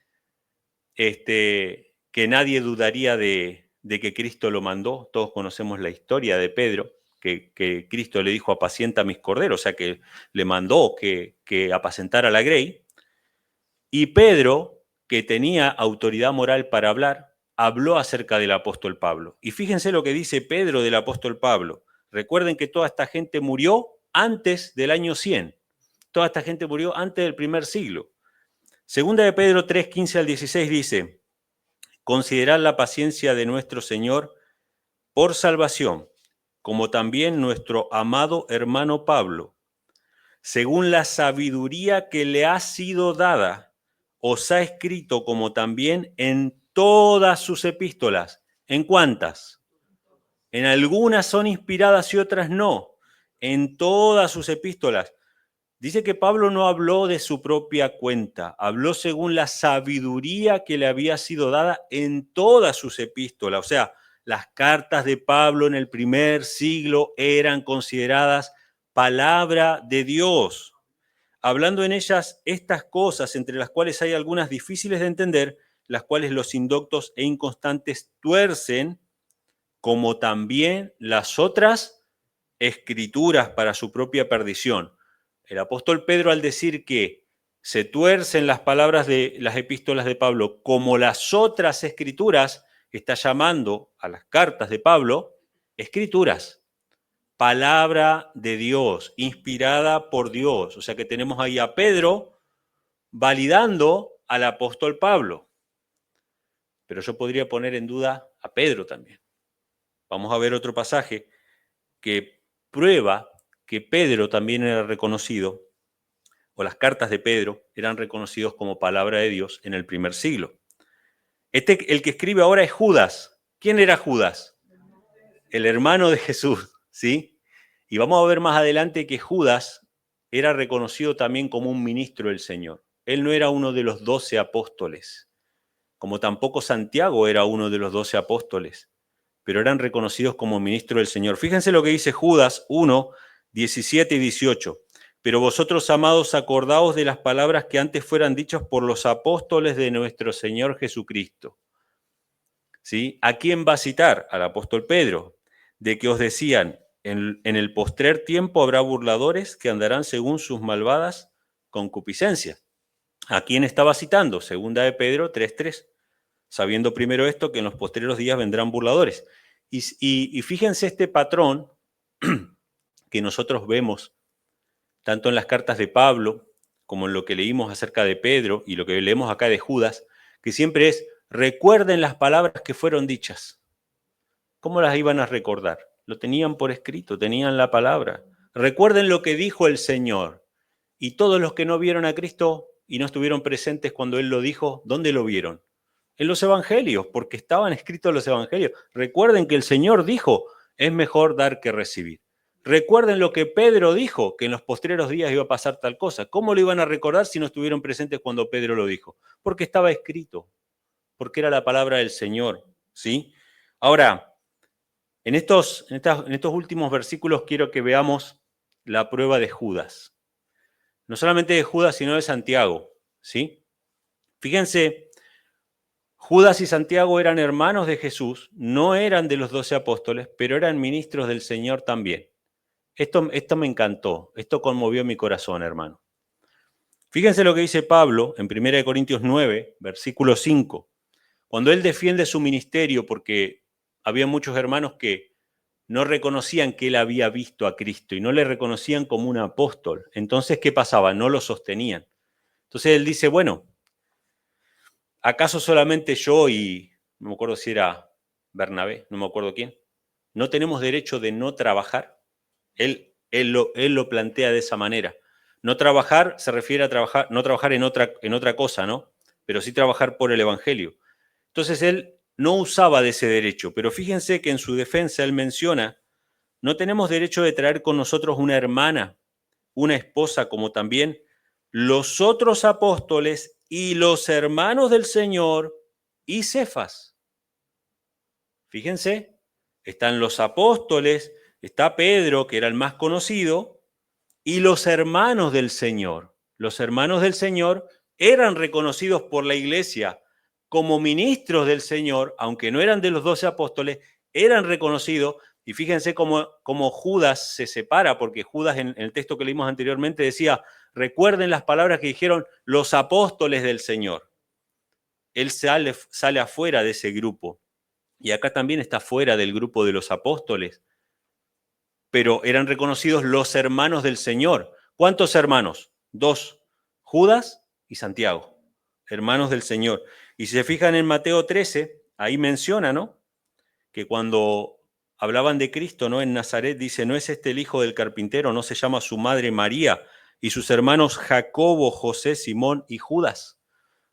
Que nadie dudaría de que Cristo lo mandó. Todos conocemos la historia de Pedro, que Cristo le dijo: apacienta mis corderos, o sea que le mandó que apacentara la grey. Y Pedro, que tenía autoridad moral para hablar, habló acerca del apóstol Pablo. Y fíjense lo que dice Pedro del apóstol Pablo. Recuerden que toda esta gente murió antes del año 100. Toda esta gente murió antes del primer siglo. Segunda de Pedro 3, 15 al 16 dice: considerad la paciencia de nuestro Señor por salvación, como también nuestro amado hermano Pablo, según la sabiduría que le ha sido dada, os ha escrito como también en todas sus epístolas. ¿En cuántas? En algunas son inspiradas y otras no. En todas sus epístolas. Dice que Pablo no habló de su propia cuenta, habló según la sabiduría que le había sido dada en todas sus epístolas. O sea, las cartas de Pablo en el primer siglo eran consideradas palabra de Dios, hablando en ellas estas cosas, entre las cuales hay algunas difíciles de entender, las cuales los indoctos e inconstantes tuercen, como también las otras escrituras para su propia perdición. El apóstol Pedro, al decir que se tuercen las palabras de las epístolas de Pablo como las otras escrituras, está llamando a las cartas de Pablo escrituras. palabra de Dios, inspirada por Dios. O sea que tenemos ahí a Pedro validando al apóstol Pablo. Pero yo podría poner en duda a Pedro también. Vamos a ver otro pasaje que prueba que Pedro también era reconocido, o las cartas de Pedro eran reconocidos como palabra de Dios en el primer siglo. El que escribe ahora es Judas. ¿Quién era Judas? El hermano de Jesús, ¿sí? Y vamos a ver más adelante que Judas era reconocido también como un ministro del Señor. Él no era uno de los 12 apóstoles, como tampoco Santiago era uno de los 12 apóstoles, pero eran reconocidos como ministro del Señor. Fíjense lo que dice Judas 1, 17 y 18. Pero vosotros, amados, acordaos de las palabras que antes fueran dichas por los apóstoles de nuestro Señor Jesucristo. ¿Sí? ¿A quién va a citar? Al apóstol Pedro, de que os decían, en el postrer tiempo habrá burladores que andarán según sus malvadas concupiscencias. ¿A quién estaba citando? Segunda de Pedro 3:3. Sabiendo primero esto, que en los postreros días vendrán burladores. Y fíjense este patrón que nosotros vemos tanto en las cartas de Pablo como en lo que leímos acerca de Pedro y lo que leemos acá de Judas, que siempre es, recuerden las palabras que fueron dichas. ¿Cómo las iban a recordar? Lo tenían por escrito, tenían la palabra. Recuerden lo que dijo el Señor. Y todos los que no vieron a Cristo y no estuvieron presentes cuando Él lo dijo, ¿dónde lo vieron? En los evangelios, porque estaban escritos los evangelios. Recuerden que el Señor dijo, es mejor dar que recibir. Recuerden lo que Pedro dijo, que en los postreros días iba a pasar tal cosa. ¿Cómo lo iban a recordar si no estuvieron presentes cuando Pedro lo dijo? Porque estaba escrito, porque era la palabra del Señor, ¿sí? Ahora, en estos últimos versículos quiero que veamos la prueba de Judas. No solamente de Judas, sino de Santiago, ¿sí? Fíjense, Judas y Santiago eran hermanos de Jesús, no eran de los 12 apóstoles, pero eran ministros del Señor también. Esto me encantó, esto conmovió mi corazón, hermano. Fíjense lo que dice Pablo en 1 Corintios 9, versículo 5, cuando él defiende su ministerio, porque había muchos hermanos que no reconocían que él había visto a Cristo y no le reconocían como un apóstol. Entonces, ¿qué pasaba? No lo sostenían. Entonces él dice, bueno, ¿acaso solamente yo y, no me acuerdo si era Bernabé, no me acuerdo quién, no tenemos derecho de no trabajar? Él lo plantea de esa manera. No trabajar se refiere a trabajar, no trabajar en otra cosa, ¿no? Pero sí trabajar por el Evangelio. Entonces él no usaba de ese derecho, pero fíjense que en su defensa él menciona, no tenemos derecho de traer con nosotros una hermana, una esposa, como también los otros apóstoles y los hermanos del Señor y Cefas. Fíjense, están los apóstoles, está Pedro, que era el más conocido, y los hermanos del Señor. Los hermanos del Señor eran reconocidos por la iglesia como ministros del Señor, aunque no eran de los 12 apóstoles, eran reconocidos. Y fíjense cómo Judas se separa, porque Judas en el texto que leímos anteriormente decía, recuerden las palabras que dijeron los apóstoles del Señor. Él sale afuera de ese grupo. Y acá también está fuera del grupo de los apóstoles. Pero eran reconocidos los hermanos del Señor. ¿Cuántos hermanos? 2, Judas y Santiago, hermanos del Señor. Y si se fijan en Mateo 13, ahí menciona, ¿no? Que cuando hablaban de Cristo, ¿no? En Nazaret dice, ¿no es este el hijo del carpintero? ¿No se llama su madre María y sus hermanos Jacobo, José, Simón y Judas?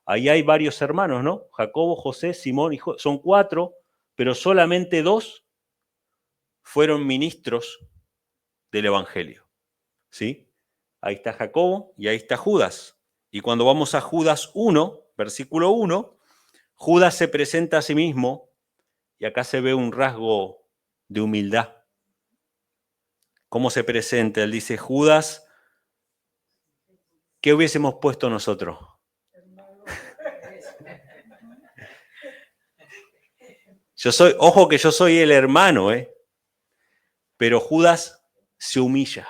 Ahí hay varios hermanos, ¿no? Jacobo, José, Simón y Judas. Son 4, pero solamente 2 fueron ministros del Evangelio, ¿sí? Ahí está Jacobo y ahí está Judas. Y cuando vamos a Judas 1, versículo 1, Judas se presenta a sí mismo y acá se ve un rasgo de humildad. ¿Cómo se presenta? Él dice, Judas, ¿qué hubiésemos puesto nosotros? Ojo que yo soy el hermano, pero Judas se humilla.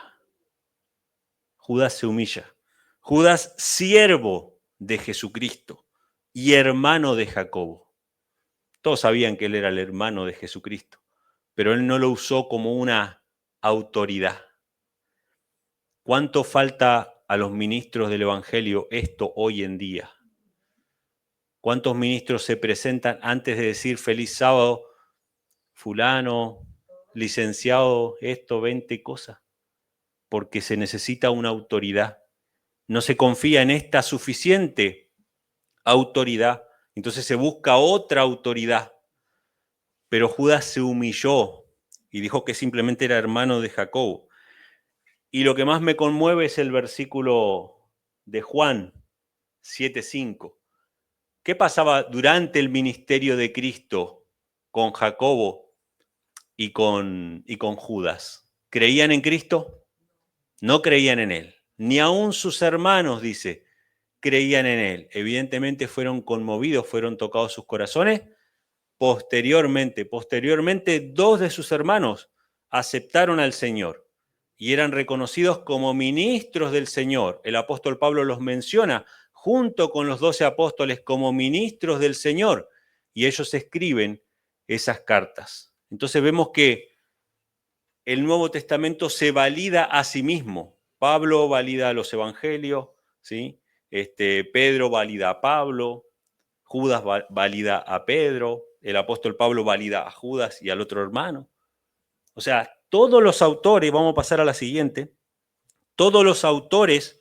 Judas se humilla. Judas, siervo de Jesucristo y hermano de Jacobo. Todos sabían que él era el hermano de Jesucristo, pero él no lo usó como una autoridad. ¿Cuánto falta a los ministros del Evangelio esto hoy en día? ¿Cuántos ministros se presentan antes de decir feliz sábado, fulano, licenciado, esto, 20 cosas? Porque se necesita una autoridad. No se confía en esta suficiente autoridad, entonces se busca otra autoridad. Pero Judas se humilló y dijo que simplemente era hermano de Jacobo. Y lo que más me conmueve es el versículo de Juan 7:5. ¿Qué pasaba durante el ministerio de Cristo con Jacobo y con Judas? ¿Creían en Cristo? No creían en él. Ni aun sus hermanos, dice, creían en él. Evidentemente fueron conmovidos, fueron tocados sus corazones. Posteriormente, dos de sus hermanos aceptaron al Señor y eran reconocidos como ministros del Señor. El apóstol Pablo los menciona junto con los 12 apóstoles como ministros del Señor y ellos escriben esas cartas. Entonces vemos que el Nuevo Testamento se valida a sí mismo. Pablo valida a los evangelios, ¿sí? Pedro valida a Pablo, Judas valida a Pedro, el apóstol Pablo valida a Judas y al otro hermano. O sea, todos los autores, vamos a pasar a la siguiente, todos los autores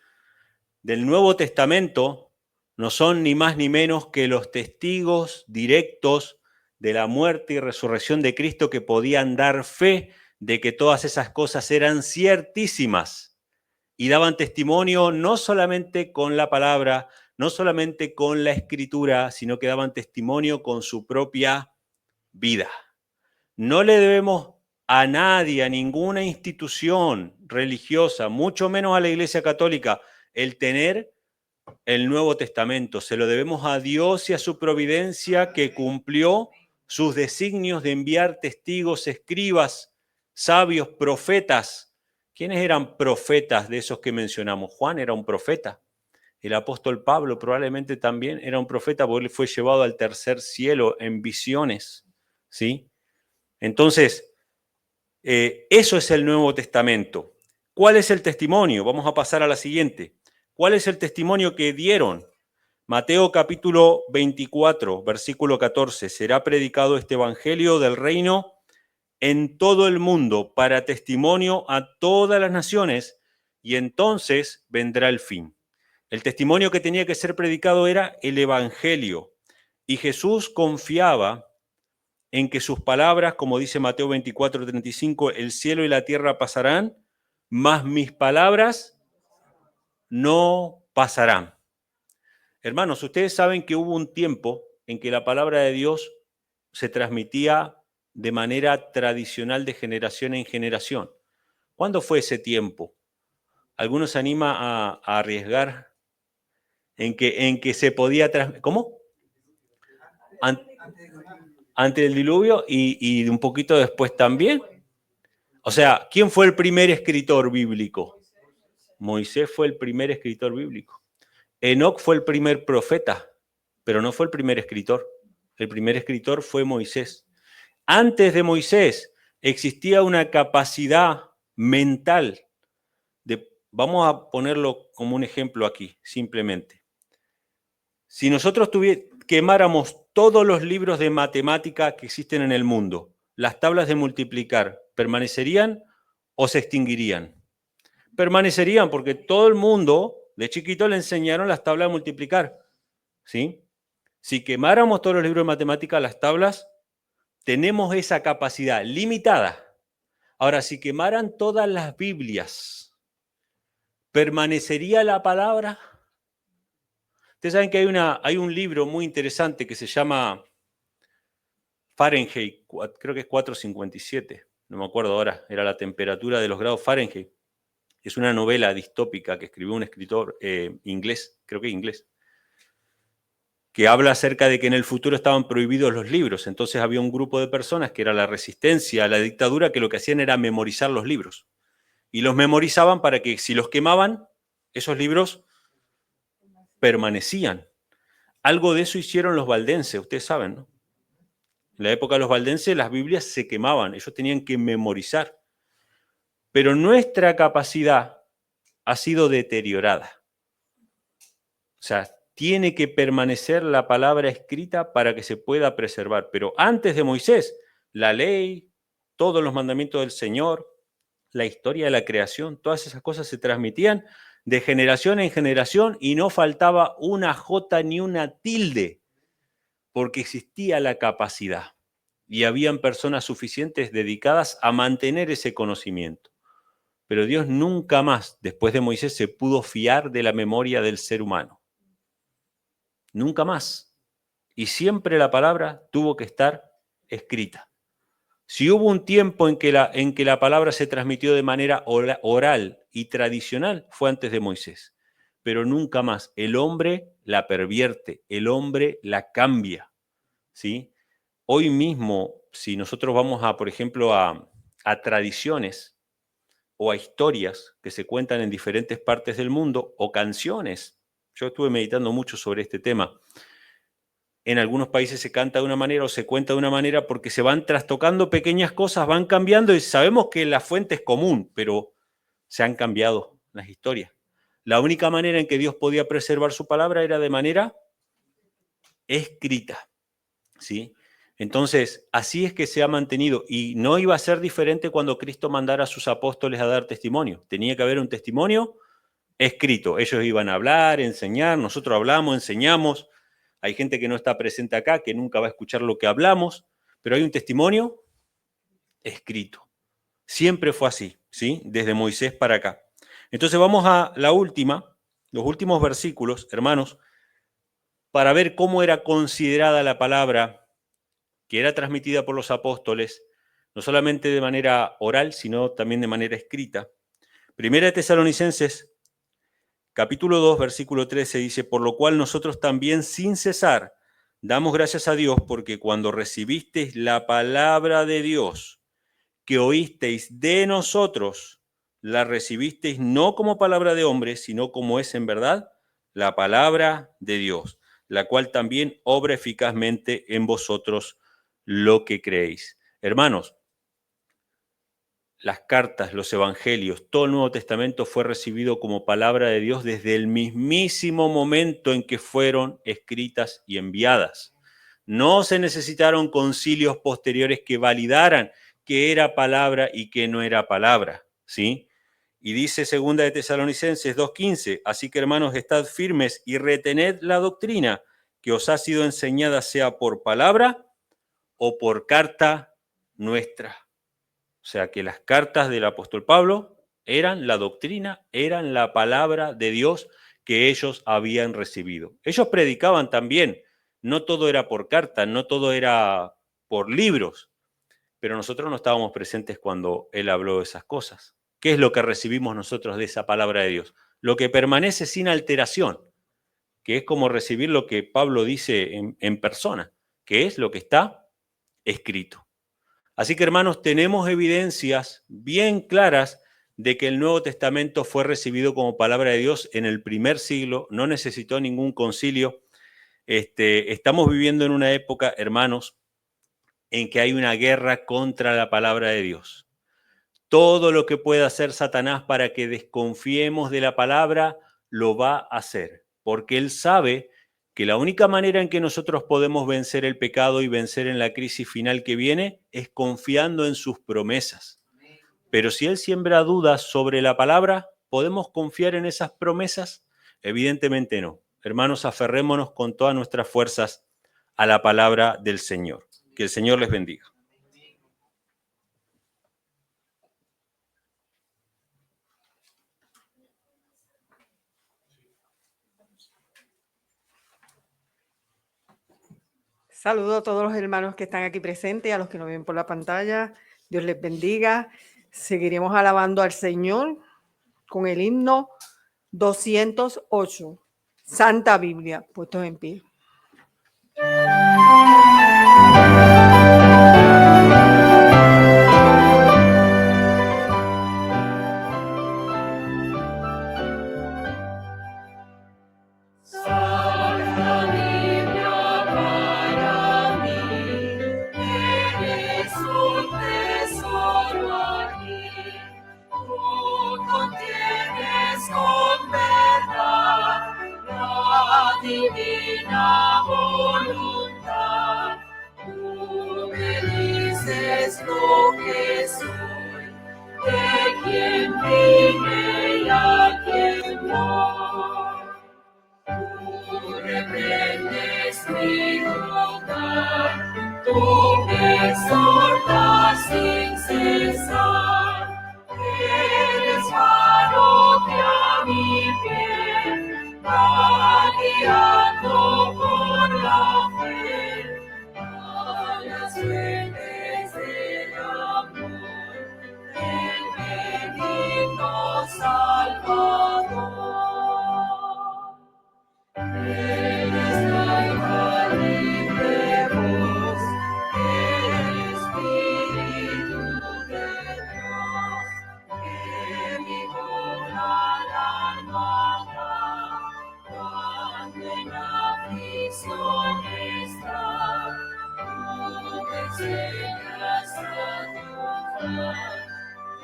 del Nuevo Testamento no son ni más ni menos que los testigos directos de la muerte y resurrección de Cristo que podían dar fe de que todas esas cosas eran ciertísimas y daban testimonio no solamente con la palabra, no solamente con la escritura, sino que daban testimonio con su propia vida. No le debemos a nadie, a ninguna institución religiosa, mucho menos a la Iglesia Católica, el tener el Nuevo Testamento. Se lo debemos a Dios y a su providencia que cumplió sus designios de enviar testigos, escribas, sabios, profetas. ¿Quiénes eran profetas de esos que mencionamos? Juan era un profeta. El apóstol Pablo probablemente también era un profeta porque él fue llevado al tercer cielo en visiones, ¿sí? Entonces, eso es el Nuevo Testamento. ¿Cuál es el testimonio? Vamos a pasar a la siguiente. ¿Cuál es el testimonio que dieron? Mateo capítulo 24, versículo 14. Será predicado este evangelio del reino en todo el mundo para testimonio a todas las naciones y entonces vendrá el fin. El testimonio que tenía que ser predicado era el evangelio y Jesús confiaba en que sus palabras, como dice Mateo 24:35, el cielo y la tierra pasarán, mas mis palabras no pasarán. Hermanos, ustedes saben que hubo un tiempo en que la palabra de Dios se transmitía de manera tradicional de generación en generación. ¿Cuándo fue ese tiempo? ¿Alguno se anima a arriesgar en que se podía transmitir? ¿Cómo? Antes del diluvio y un poquito después también. O sea, ¿quién fue el primer escritor bíblico? Moisés fue el primer escritor bíblico. Enoc fue el primer profeta, pero no fue el primer escritor. El primer escritor fue Moisés. Antes de Moisés existía una capacidad mental de, vamos a ponerlo como un ejemplo aquí, simplemente. Si nosotros quemáramos todos los libros de matemática que existen en el mundo, las tablas de multiplicar, ¿permanecerían o se extinguirían? Permanecerían porque todo el mundo de chiquito le enseñaron las tablas de multiplicar, ¿sí? Si quemáramos todos los libros de matemática, las tablas, tenemos esa capacidad limitada. Ahora, si quemaran todas las Biblias, ¿permanecería la palabra? Ustedes saben que hay un libro muy interesante que se llama Fahrenheit, creo que es 457, no me acuerdo ahora, era la temperatura de los grados Fahrenheit. Es una novela distópica que escribió un escritor inglés, creo que inglés, que habla acerca de que en el futuro estaban prohibidos los libros. Entonces había un grupo de personas que era la resistencia a la dictadura que lo que hacían era memorizar los libros. Y los memorizaban para que si los quemaban, esos libros permanecían. Algo de eso hicieron los valdenses, ustedes saben, ¿no? En la época de los valdenses las Biblias se quemaban, ellos tenían que memorizar. pero nuestra capacidad ha sido deteriorada. O sea, tiene que permanecer la palabra escrita para que se pueda preservar. Pero antes de Moisés, la ley, todos los mandamientos del Señor, la historia de la creación, todas esas cosas se transmitían de generación en generación y no faltaba una jota ni una tilde, porque existía la capacidad y habían personas suficientes dedicadas a mantener ese conocimiento. Pero Dios nunca más, después de Moisés, se pudo fiar de la memoria del ser humano. Nunca más. Y siempre la palabra tuvo que estar escrita. Si hubo un tiempo en que la palabra se transmitió de manera oral y tradicional, fue antes de Moisés. Pero nunca más. El hombre la pervierte, el hombre la cambia, ¿sí? Hoy mismo, si nosotros vamos por ejemplo, a tradiciones o a historias que se cuentan en diferentes partes del mundo, o canciones. Yo estuve meditando mucho sobre este tema. En algunos países se canta de una manera o se cuenta de una manera porque se van trastocando pequeñas cosas, van cambiando y sabemos que la fuente es común, pero se han cambiado las historias. La única manera en que Dios podía preservar su palabra era de manera escrita, ¿sí? Entonces, así es que se ha mantenido y no iba a ser diferente cuando Cristo mandara a sus apóstoles a dar testimonio. Tenía que haber un testimonio escrito. Ellos iban a hablar, enseñar, nosotros hablamos, enseñamos. Hay gente que no está presente acá, que nunca va a escuchar lo que hablamos, pero hay un testimonio escrito. Siempre fue así, ¿sí? Desde Moisés para acá. Entonces vamos a la última, los últimos versículos, hermanos, para ver cómo era considerada la palabra que era transmitida por los apóstoles, no solamente de manera oral, sino también de manera escrita. Primera de Tesalonicenses, capítulo 2, versículo 13, dice, por lo cual nosotros también sin cesar damos gracias a Dios, porque cuando recibisteis la palabra de Dios que oísteis de nosotros, la recibisteis no como palabra de hombre, sino como es en verdad la palabra de Dios, la cual también obra eficazmente en vosotros lo que creéis. Hermanos, las cartas, los evangelios, todo el Nuevo Testamento fue recibido como palabra de Dios desde el mismísimo momento en que fueron escritas y enviadas. No se necesitaron concilios posteriores que validaran que era palabra y que no era palabra, ¿sí? Y dice 2 de Tesalonicenses 2:15, así que hermanos, estad firmes y retened la doctrina que os ha sido enseñada, sea por palabra o por carta nuestra. O sea que las cartas del apóstol Pablo eran la doctrina, eran la palabra de Dios que ellos habían recibido. Ellos predicaban también, no todo era por carta, no todo era por libros, pero nosotros no estábamos presentes cuando él habló de esas cosas. ¿Qué es lo que recibimos nosotros de esa palabra de Dios? Lo que permanece sin alteración, que es como recibir lo que Pablo dice en persona, que es lo que está escrito. Así que, hermanos, tenemos evidencias bien claras de que el Nuevo Testamento fue recibido como palabra de Dios en el primer siglo, no necesitó ningún concilio. Estamos viviendo en una época, hermanos, en que hay una guerra contra la palabra de Dios. Todo lo que pueda hacer Satanás para que desconfiemos de la palabra, lo va a hacer, porque él sabe que la única manera en que nosotros podemos vencer el pecado y vencer en la crisis final que viene es confiando en sus promesas. Pero si él siembra dudas sobre la palabra, ¿podemos confiar en esas promesas? Evidentemente no. Hermanos, aferrémonos con todas nuestras fuerzas a la palabra del Señor. Que el Señor les bendiga. Saludo a todos los hermanos que están aquí presentes, a los que nos ven por la pantalla. Dios les bendiga. Seguiremos alabando al Señor con el himno 208, Santa Biblia, puestos en pie. Santa Biblia para mí, eres un tesoro aquí.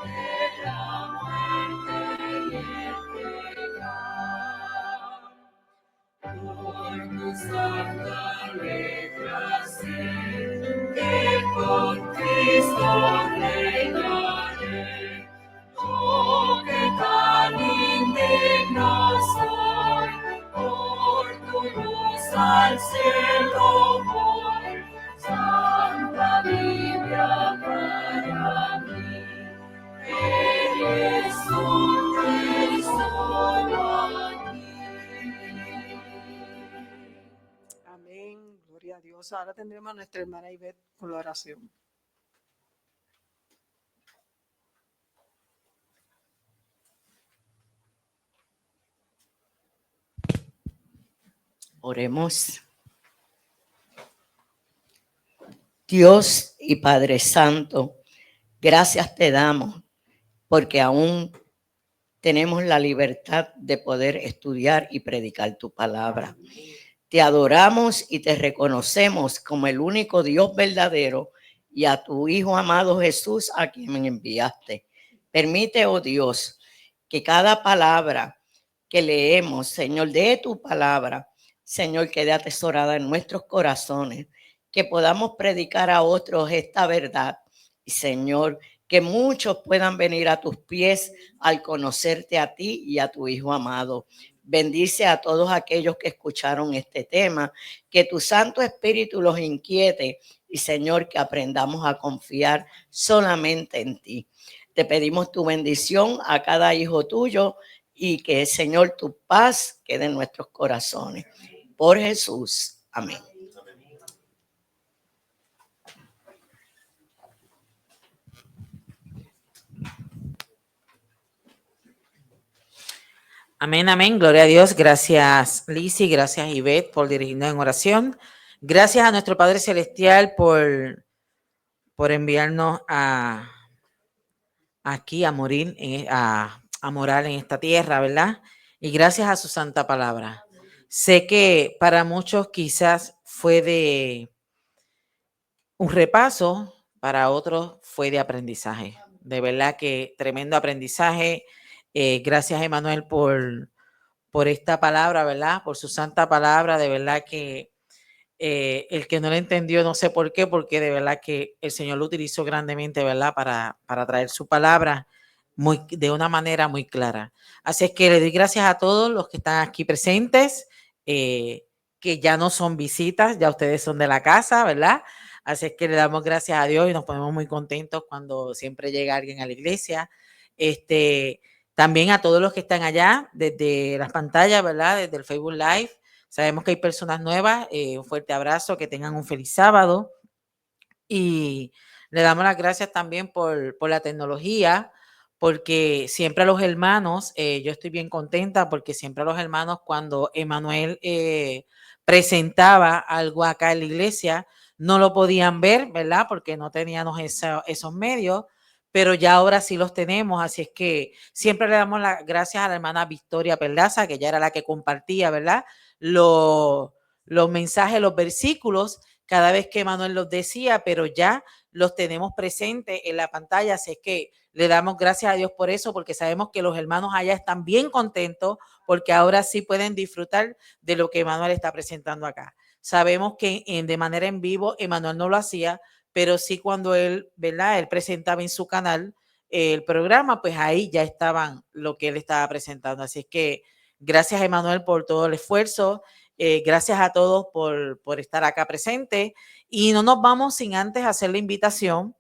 de la muerte y el pecado. Por tu santa letra sé que con Cristo reinaré. Oh, que tan indigno soy, por tu luz al cielo voy. Santa Biblia para mí, eres un tesoro aquí. Amén. Gloria a Dios. Ahora tendremos a nuestra hermana Ivette con la oración. Oremos. Dios y Padre Santo, gracias te damos porque aún tenemos la libertad de poder estudiar y predicar tu palabra. Te adoramos y te reconocemos como el único Dios verdadero y a tu Hijo amado Jesús a quien me enviaste. Permite, oh Dios, que cada palabra que leemos, Señor, de tu palabra, Señor, quede atesorada en nuestros corazones, que podamos predicar a otros esta verdad. Y Señor, que muchos puedan venir a tus pies al conocerte a ti y a tu Hijo amado. Bendice a todos aquellos que escucharon este tema, que tu Santo Espíritu los inquiete y, Señor, que aprendamos a confiar solamente en ti. Te pedimos tu bendición a cada hijo tuyo y que, Señor, tu paz quede en nuestros corazones. Por Jesús. Amén. Amén, amén. Gloria a Dios. Gracias, Lizzy. Gracias, Ivette, por dirigirnos en oración. Gracias a nuestro Padre Celestial por enviarnos aquí a morir, a morar en esta tierra, ¿verdad? Y gracias a su santa palabra. Sé que para muchos quizás fue de un repaso, para otros fue de aprendizaje. De verdad que tremendo aprendizaje. Gracias, Emanuel, por esta palabra, ¿verdad? Por su santa palabra. De verdad que el que no lo entendió, no sé por qué, porque de verdad que el Señor lo utilizó grandemente, ¿verdad? Para traer su palabra de una manera muy clara. Así es que le doy gracias a todos los que están aquí presentes, que ya no son visitas, ya ustedes son de la casa, ¿verdad? Así es que le damos gracias a Dios y nos ponemos muy contentos cuando siempre llega alguien a la iglesia. También a todos los que están allá desde las pantallas, ¿verdad? Desde el Facebook Live. Sabemos que hay personas nuevas. Un fuerte abrazo, que tengan un feliz sábado. Y le damos las gracias también por la tecnología, porque siempre a los hermanos, yo estoy bien contenta porque siempre a los hermanos, cuando Emanuel presentaba algo acá en la iglesia, no lo podían ver, ¿verdad? Porque no teníamos esos medios, pero ya ahora sí los tenemos, así es que siempre le damos las gracias a la hermana Victoria Perlaza, que ya era la que compartía, ¿verdad? Los mensajes, los versículos, cada vez que Emanuel los decía, pero ya los tenemos presentes en la pantalla, así es que le damos gracias a Dios por eso, porque sabemos que los hermanos allá están bien contentos, porque ahora sí pueden disfrutar de lo que Emanuel está presentando acá. Sabemos que de manera en vivo Emanuel no lo hacía, pero sí cuando él, ¿verdad? Él presentaba en su canal el programa, pues ahí ya estaban lo que él estaba presentando. Así es que gracias, Emanuel, por todo el esfuerzo. Gracias a todos por estar acá presentes. Y no nos vamos sin antes hacer la invitación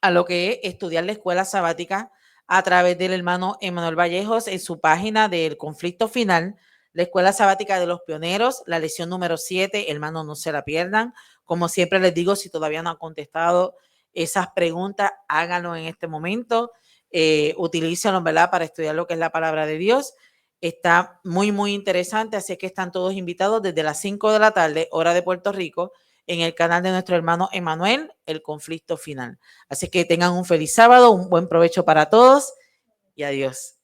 a lo que es estudiar la escuela sabática a través del hermano Emanuel Vallejos en su página del conflicto final, la escuela sabática de los pioneros, la lección número 7, hermanos, no se la pierdan. Como siempre les digo, si todavía no han contestado esas preguntas, háganlo en este momento, utilícenlo, ¿verdad?, para estudiar lo que es la palabra de Dios. Está muy, muy interesante, así que están todos invitados desde las 5 de la tarde, hora de Puerto Rico, en el canal de nuestro hermano Emanuel, el conflicto final. Así que tengan un feliz sábado, un buen provecho para todos y adiós.